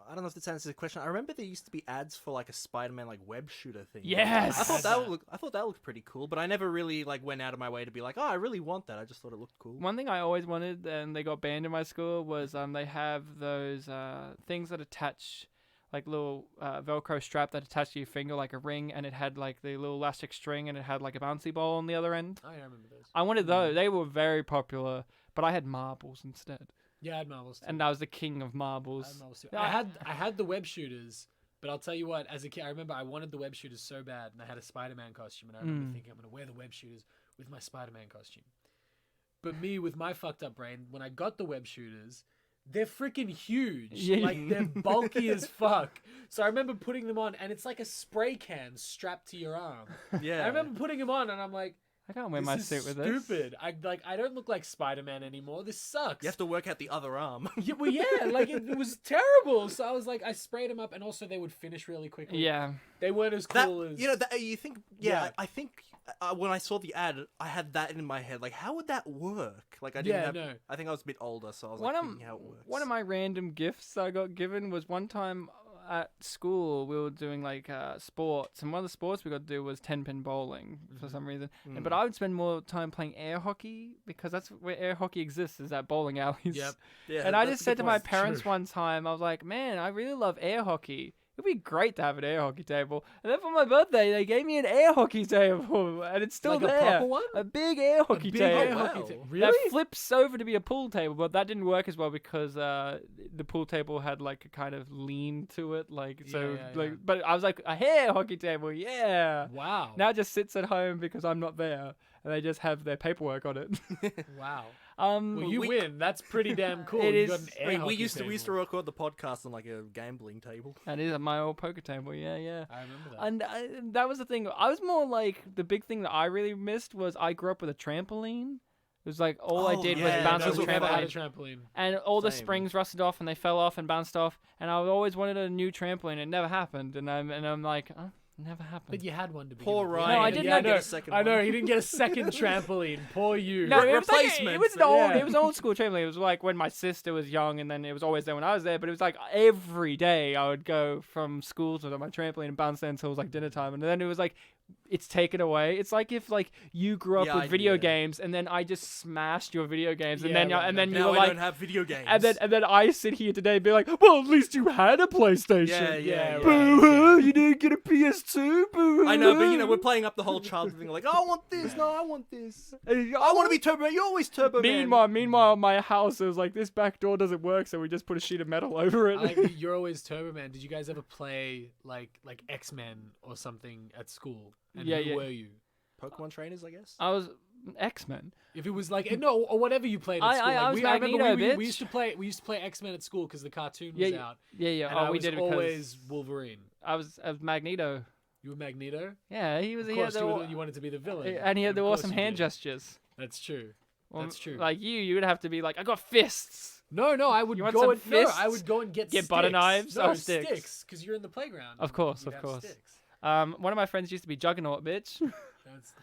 D: I don't know if this answers the question. I remember there used to be ads for like a Spider-Man like web shooter thing.
C: Yes!
D: I thought that looked pretty cool, but I never really like went out of my way to be like, oh, I really want that. I just thought it looked cool.
C: One thing I always wanted, and they got banned in my school, was they have those things that attach, like little Velcro strap that attach to your finger like a ring, and it had like the little elastic string, and it had like a bouncy ball on the other end.
E: Oh, yeah, I remember those.
C: I wanted those. They were very popular, but I had marbles instead,
E: Yeah, I had marbles too.
C: and I was the king of
E: I had
C: marbles.
E: marbles too.
C: Yeah.
E: I had the web shooters, but I'll tell you what, as a kid, I remember I wanted the web shooters so bad, and I had a Spider-Man costume, and I remember thinking, I'm going to wear the web shooters with my Spider-Man costume. But me, with my fucked up brain, when I got the web shooters, they're freaking huge.
C: Yeah.
E: Like, they're bulky as fuck. So I remember putting them on, and it's like a spray can strapped to your arm.
D: Yeah.
E: I remember putting them on, and I'm like,
C: I can't wear
E: this
C: my
E: is
C: suit with this.
E: stupid. I don't look like Spider-Man anymore. This sucks.
D: You have to work out the other arm.
E: Yeah, well, yeah, like it was terrible. So I was like, I sprayed them up, and also they would finish really quickly.
C: Yeah,
E: They weren't as
D: That
E: cool as
D: you think
E: Yeah.
D: I think when I saw the ad, I had that in my head. Like, how would that work? Like, I didn't
E: Yeah,
D: have.
E: no.
D: I think I was a bit older, so I was
C: one
D: like
C: of
D: thinking how it works.
C: one of my random gifts I got given was one time at school we were doing like sports, and one of the sports we got to do was 10-pin bowling for some reason. But I would spend more time playing air hockey because that's where air hockey exists, is at bowling alleys.
E: Yep.
D: Yeah,
C: And I
D: that's
C: just
D: a
C: said
D: good
C: to my
D: point.
C: parents
E: True.
C: one time, I was like, man, I really love air hockey. It'd be great to have an air hockey table. And then for my birthday, they gave me an air hockey table, and it's still
E: Like a
C: there.
E: proper one?
C: A big air hockey
E: big
C: table.
E: air
D: wow.
E: hockey table.
C: That
E: Really?
C: flips over to be a pool table, but that didn't work as well because the pool table had like a kind of lean to it, like so.
E: Yeah,
C: like,
E: yeah.
C: but I was like, a air hockey table, yeah.
E: Wow.
C: Now it just sits at home because I'm not there, and they just have their paperwork on it.
E: Wow.
C: um,
E: Well, you
D: we-
E: win. That's pretty damn cool.
C: It
E: You
C: is-
E: got an air
D: We
E: hockey
D: used to
E: table.
D: record the podcast on like a gambling table.
C: that is my old poker table, yeah.
E: I remember that.
C: And that was the thing. I was more like, the big thing that I really missed was I grew up with a trampoline. It was like all I
D: Oh,
C: did
D: yeah,
C: was bounce
D: those
C: on the
D: were
E: never
D: fun.
E: had a
C: trampoline.
E: trampoline.
C: And all the
D: Same.
C: springs rusted off and they fell off and bounced off. And I always wanted a new trampoline. It never happened. And I'm like, oh, never happened.
E: But you had one to begin
D: Poor
E: with.
D: Ryan.
C: No, I
E: Yeah,
C: didn't
E: yeah,
C: get
E: know.
D: a second
E: I know
D: one.
E: he didn't get a second trampoline. Poor you.
C: No, it was like, it
D: replacements,
C: was an old,
E: yeah.
C: it was an old school trampoline. It was like when my sister was young, and then it was always there when I was there. But it was like every day I would go from school to my trampoline and bounce there until it was like dinner time, and then it was like it's taken away. It's like if like you grew up
D: Yeah,
C: with video
D: yeah.
C: games, and then I just smashed your video games, and
E: Yeah,
C: then
E: right,
C: and then
E: right.
C: you
D: Now
C: were
D: I
C: like.
D: don't have video games.
C: And then I sit here today and be like, well, at least you had a PlayStation.
D: Yeah.
C: Boo-hoo, you didn't get a PS2. Boo-hoo.
D: I know, but you know, we're playing up the whole childhood thing. Like, oh, I want this. No, I want this. I want to be Turbo. You're always Turbo Man.
C: Meanwhile, my house is like, this back door doesn't work, so we just put a sheet of metal over it.
E: I like that you're always Turbo Man. Did you guys ever play like X-Men or something at school? And
C: Yeah,
E: who
C: yeah.
E: were you?
D: Pokemon trainers, I guess.
C: I was X-Men.
E: If it was like no or whatever you played at
C: I-
E: school.
C: I
E: Like,
C: was
E: I remember
C: Magneto,
E: we
C: bitch.
E: used to play X-Men at school because the cartoon was
C: Yeah,
E: out.
C: yeah.
E: And
C: Oh,
E: I
C: we
E: was
C: did it because
E: always Wolverine.
C: I was Magneto.
E: You were Magneto.
C: Yeah, he was.
E: Of
C: He had
E: course,
C: the,
E: you wanted to be the villain.
C: and he had the
E: Of course
C: awesome
E: you
C: hand
E: did.
C: gestures.
E: That's true.
C: Well,
E: That's true.
C: Like you would have to be like, I got fists.
E: No, I would
C: You want
E: go
C: some
E: and
C: fists?
E: I would go and get
C: Get butter
E: sticks.
C: knives?
E: No,
C: Oh, sticks.
E: because you're in the playground.
C: Of course,
E: You'd
C: of
E: have
C: course.
E: sticks.
C: One of my friends used to be Juggernaut, bitch.
E: That's-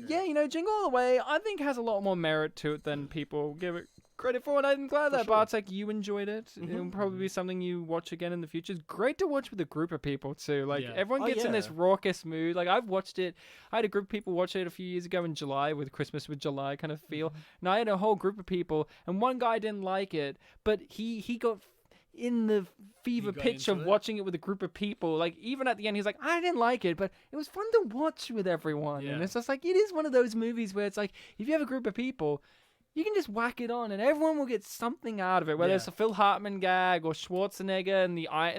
C: Yeah, you know, Jingle All the Way, I think has a lot more merit to it than people give it credit for, and I'm glad that
D: sure.
C: Bartek, you enjoyed it. It'll probably be something you watch again in the future. It's great to watch with a group of people too. Like
E: Yeah.
C: everyone
D: Oh,
C: gets in this
D: yeah.
C: raucous mood. Like I've watched it. I had a group of people watch it a few years ago in July with Christmas with July kind of feel, and I had a whole group of people, and one guy didn't like it, but he got in the fever
E: got
C: pitch
E: into
C: of
E: it?
C: watching it with a group of people. Like even at the end, he's like, I didn't like it, but it was fun to watch with everyone. And
E: Yeah.
C: it's just like, it is one of those movies where it's like, if you have a group of people, You can just whack it on, and everyone will get something out of it. Whether it's a Phil Hartman gag or Schwarzenegger and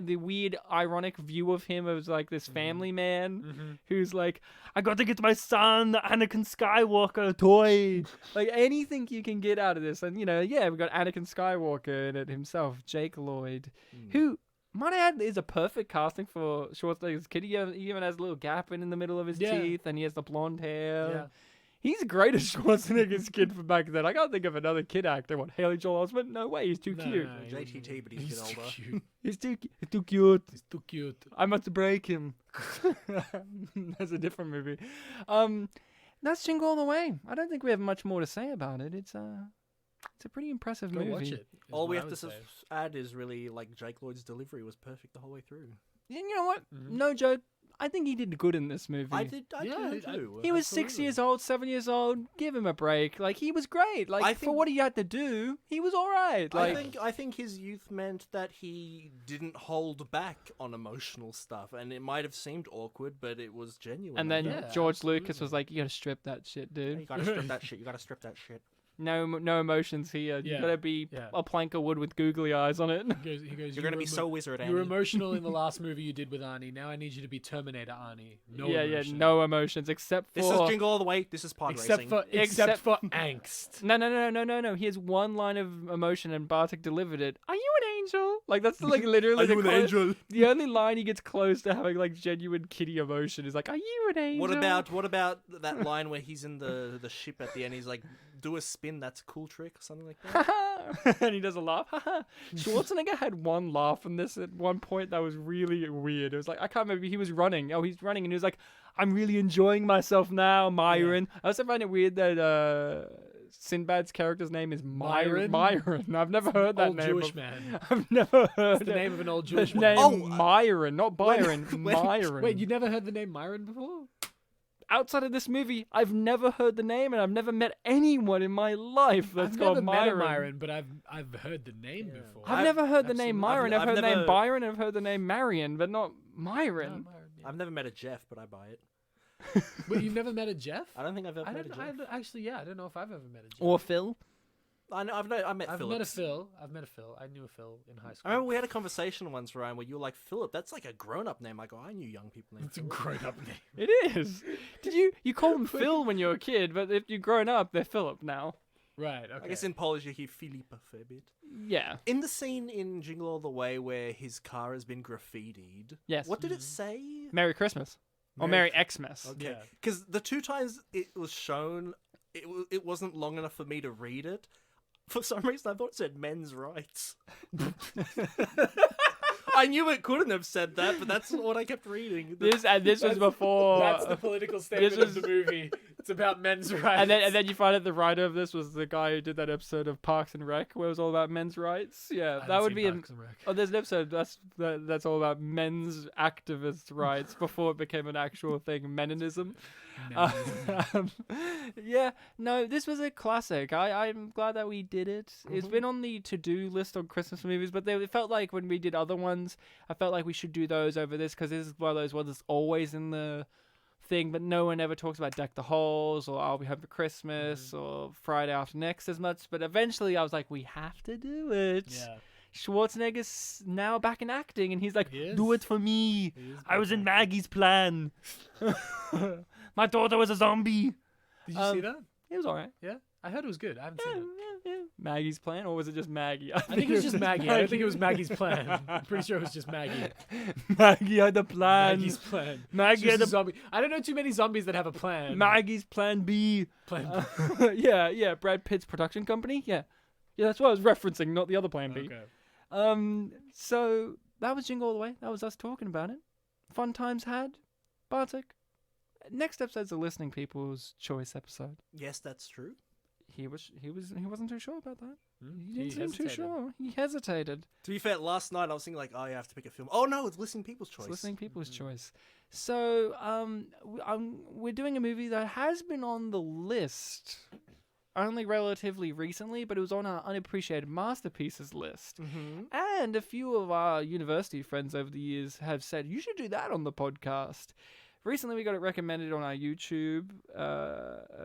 C: the weird, ironic view of him as like this family man who's like, I got to get my son the Anakin Skywalker toy. Like anything you can get out of this, and we got Anakin Skywalker in it himself, Jake Lloyd, who. Might I add, is a perfect casting for Schwarzenegger's kid. He even has a little gap in the middle of his teeth, and he has the blonde hair.
E: Yeah.
C: He's great as Schwarzenegger's kid from back then. I can't think of another kid actor. What, Haley Joel Osment? No way, he's too cute.
E: No,
D: JTT, but he's a bit older.
E: Cute.
C: He's too cute.
E: He's too cute.
C: I must break him. That's a different movie. That's Jingle All the Way. I don't think we have much more to say about it. It's a pretty impressive
E: Go
C: movie.
E: watch it. is
D: All
E: what
D: we
E: I
D: have to
E: would say.
D: add is really like Jake Lloyd's delivery was perfect the whole way through.
C: You know what? No joke. I think he did good in this movie.
D: I did too.
C: He was 6 years old, 7 years old. Give him a break. Like, he was great. Like, for what he had to do, he was all right. Like,
D: I think his youth meant that he didn't hold back on emotional stuff, and it might have seemed awkward, but it was genuine.
C: and then
E: Yeah,
C: George Lucas
E: absolutely.
C: was like, "You gotta strip that shit, dude.
D: you gotta strip that shit. You gotta strip that shit.
C: No emotions here. You
E: Yeah,
C: gotta be
E: yeah.
C: a plank of wood with googly eyes on it."
E: He goes,
D: You're gonna be so wizard,
E: You were
D: Annie.
E: emotional in the last movie you did with Arnie. Now I need you to be Terminator Arnie. No emotion.
C: no emotions except for.
D: This is Jingle All the Way. This is pod
E: Except
D: racing.
E: except for angst.
C: No. He has one line of emotion, and Bartek delivered it. Are you an angel? Like that's like literally the only line he gets close to having like genuine kiddie emotion is like, "Are you an angel?"
D: What about that line where he's in the ship at the end? He's like, "Do a spin. That's a cool trick," or something like that.
C: and he does a laugh. Schwarzenegger had one laugh in this at one point that was really weird. It was like, I can't remember. He was running. Oh, he's running, and he was like, "I'm really enjoying myself now, Myron." I also find it weird that Sinbad's character's name is Myron. Myron. I've never heard that
E: Old
C: name.
E: Jewish man.
C: I've never heard
E: It's the name of an old Jewish
C: the
E: man.
C: name Myron, not Byron.
D: when-
C: Myron.
E: Wait, you never heard the name Myron before?
C: Outside of this movie, I've never heard the name, and I've never met anyone in my life that's
E: I've
C: called
E: never met a
C: Myron.
E: Myron, but I've heard the name before.
C: I've never heard the name
E: absolutely.
C: Myron. I've
D: I've
C: heard the name
D: never-
C: Byron. I've heard the name Marion, but not Myron.
E: Myron, yeah.
D: I've never met a Jeff, but I buy it.
E: Wait, you've never met a Jeff?
D: I don't think I've ever
E: I
D: met a
E: don't.
D: Jeff.
E: Actually, I don't know if I've ever met a Jeff.
C: Or Phil.
D: I met
E: I've met a
D: Phillips.
E: Phil. I've met a Phil. I knew a Phil in high
D: I
E: school.
D: remember we had a conversation once, Ryan, where you were like, "Philip, that's like a grown-up name." I go, "I knew young people named
E: It's a
D: Philip."
E: grown-up name.
C: It is. Did you call him Phil when you were a kid, but if you've grown up, they're Philip now.
E: Right. Okay.
D: I guess in Polish you hear Filip a fair bit.
C: Yeah.
D: In the scene in Jingle All the Way where his car has been graffitied,
C: Yes.
D: what did it say?
C: Merry Christmas. Or Merry Xmas.
D: Okay,
E: Yeah.
D: because the two times it was shown, it wasn't long enough for me to read it. For some reason, I thought it said men's rights. I knew it couldn't have said that, but that's what I kept reading.
C: This was before.
E: That's the political statement
C: was-
E: of the movie. It's about men's rights.
C: and then you find out the writer of this was the guy who did that episode of Parks and Rec, where it was all about men's rights. Yeah, that would be. Oh, there's an episode that's all about men's activist rights before it became an actual thing, Meninism. Yeah, no, this was a classic. I'm glad that we did it. It's been on the to-do list on Christmas movies, but it felt like when we did other ones, I felt like we should do those over this because this is one of those ones that's always in the thing, but no one ever talks about Deck the Halls or I'll Be Home for Christmas or Friday After Next as much. But eventually I was like, we have to do it.
E: Yeah.
C: Schwarzenegger's now back in acting, and he's like,
E: He is.
C: do it for me.
E: He is
C: I was
E: back
C: in
E: in
C: Maggie's plan. My daughter was a zombie.
E: Did you see that?
C: It was alright.
E: Yeah. I heard it was good. I haven't seen it.
C: Maggie's plan, or was it just Maggie?
E: I think it was just Maggie. I don't think it was Maggie's plan. I'm pretty sure it was just Maggie.
C: Maggie had a plan.
E: Maggie's plan.
C: Maggie
E: She's
C: had
E: a
C: a
E: zombie. I don't know too many zombies that have a plan.
C: Maggie's plan B.
E: Plan.
C: Yeah. Brad Pitt's production company. Yeah, that's what I was referencing, not the other plan B.
E: Okay.
C: So that was Jingle All the Way. That was us talking about it. Fun times had. Bartek. Next episode's a listening people's choice episode.
D: Yes, that's true.
C: He wasn't too sure about that. He
E: He
C: didn't seem too
E: hesitated.
C: sure. He hesitated.
D: To be fair, last night I was thinking like, oh, you have to pick a film. Oh no, it's listening people's choice.
C: It's listening people's choice. So we're doing a movie that has been on the list only relatively recently, but it was on our unappreciated masterpieces list. And a few of our university friends over the years have said, you should do that on the podcast. Recently, we got it recommended on our YouTube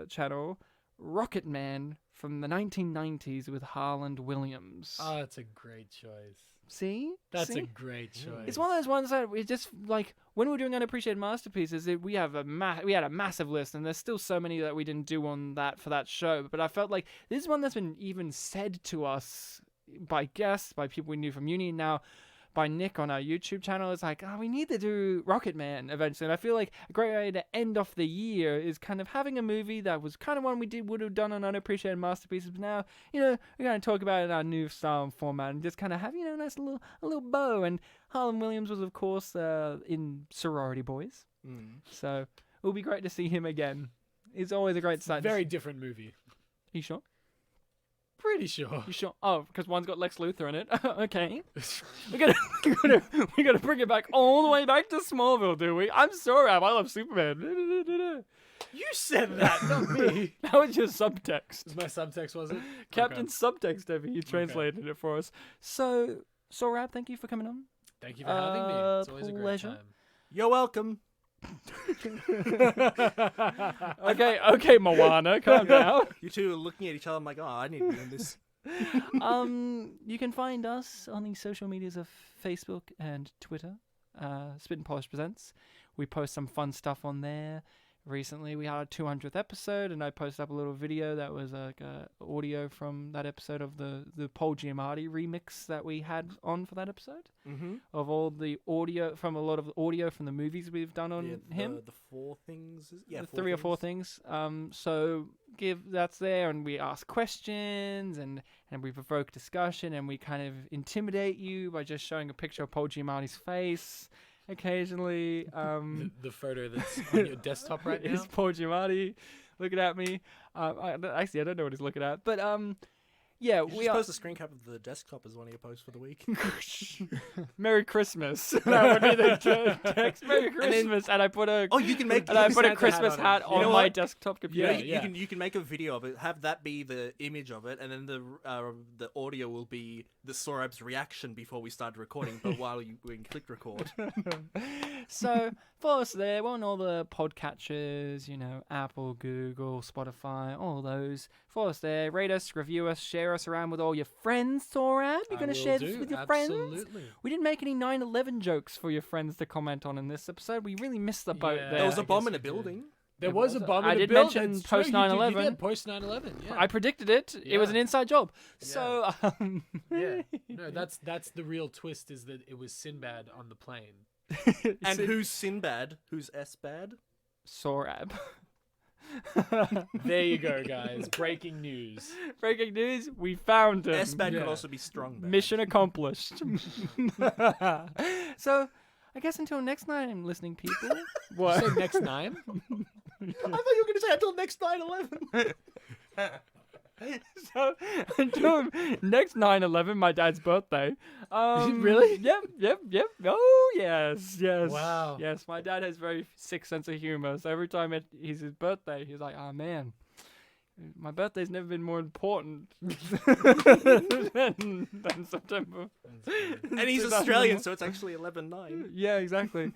C: channel, Rocketman from the 1990s with Harland Williams.
E: Oh, that's a great choice.
C: See?
E: That's
C: See?
E: a great choice.
C: It's one of those ones that we just like when we're doing unappreciated masterpieces. We have we had a massive list, and there's still so many that we didn't do on that for that show. But I felt like this is one that's been even said to us by guests, by people we knew from uni, and now by Nick on our YouTube channel. It's like, we need to do Rocketman eventually. And I feel like a great way to end off the year is kind of having a movie that was kind of one we would have done on unappreciated masterpieces. But now, we're going to talk about it in our new style and format and just kind of have, a nice a little bow. And Harlan Williams was, of course, in Sorority Boys. So it will be great to see him again. It's always a great sight.
E: Very different movie.
C: Are you sure?
E: Pretty sure.
C: You sure? Oh, because one's got Lex Luthor in it. Okay. we gotta bring it back all the way back to Smallville, do we? I'm Sorab. I love Superman.
E: You said that, not me.
C: That was your subtext.
E: Was my subtext, was it?
C: Captain Subtext, Evie. You translated it for us. So, Sorab, thank you for coming on.
E: Thank you for having me. It's always a great
C: pleasure.
E: time.
D: You're welcome.
C: Okay, Moana, calm down.
D: You two are looking at each other. I'm like, I need to be in this.
C: You can find us on the social medias of Facebook and Twitter. Spit and Polish Presents. We post some fun stuff on there. Recently, we had our 200th episode, and I posted up a little video that was like audio from that episode of the Paul Giamatti remix that we had on for that episode. Of all the audio from a lot of the audio from the movies we've done on him.
D: The four things.
C: Three or four things. So that's there, and we ask questions, and we provoke discussion, and we kind of intimidate you by just showing a picture of Paul Giamatti's face. Occasionally,
E: the photo that's on your desktop right now
C: is Paul Giamatti looking at me. I don't know what he's looking at, but yeah,
D: we post a screen cap of the desktop as one of your posts for the week.
C: Merry Christmas. That would be the text. Merry Christmas, and I put a
D: you can make
C: and I put a Christmas hat on my desktop computer.
D: You can make a video of it. Have that be the image of it, and then the audio will be the Sorab's reaction before we start recording. But while we click record.
C: So follow us there. We're on all the podcatchers, Apple, Google, Spotify, all those. Follow us there. Rate us, review us, share us around with all your friends, Sorab. You're going to share this with your friends? We didn't make any 9/11 jokes for your friends to comment on in this episode. We really missed the boat there.
D: There was a bomb in a building.
E: There was a bomb in
C: I
E: a
C: did
E: building.
C: mention post 9/11.
E: You did post 9/11. Yeah.
C: I predicted it. It was an inside job. So
E: yeah. No, that's the real twist, is that it was Sinbad on the plane.
D: And who's Sinbad? Who's S-Bad?
C: Sorab.
E: There you go, guys. Breaking news.
C: Breaking news. We found him.
D: S-Bad could also be strong bad.
C: Mission accomplished. So, I guess until next time, listening people.
E: What? You say next 9?
D: I thought you were going to say until next 9/11.
C: So, until next 9/11, my dad's birthday.
E: Really?
C: Yep. Oh, yes.
E: Wow.
C: Yes, my dad has very sick sense of humor. So every time it's his birthday, he's like, oh, man, my birthday's never been more important than September.
D: And he's Australian, so it's actually 11/9.
C: Yeah, exactly.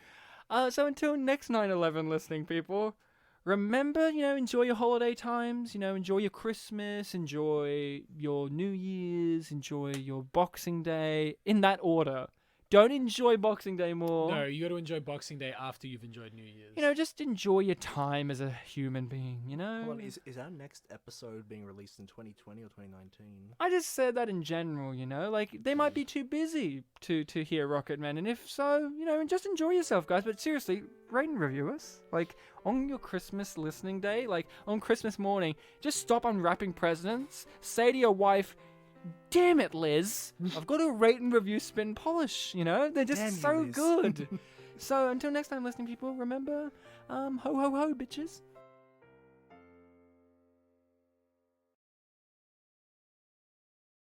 C: So until next 9/11, listening people, remember, enjoy your holiday times, enjoy your Christmas, enjoy your New Year's, enjoy your Boxing Day, in that order. Don't enjoy Boxing Day more.
E: No, you got to enjoy Boxing Day after you've enjoyed New Year's.
C: Just enjoy your time as a human being,
D: Hold on, is our next episode being released in 2020 or 2019?
C: I just said that in general, like, they might be too busy to hear Rocketman, and if so, just enjoy yourself, guys. But seriously, rate and review us. Like, on your Christmas listening day, like, on Christmas morning, just stop unwrapping presents, say to your wife, damn it, Liz, I've got to rate and review Spin Polish, They're just so good. So until next time, listening people, remember, ho ho ho, bitches.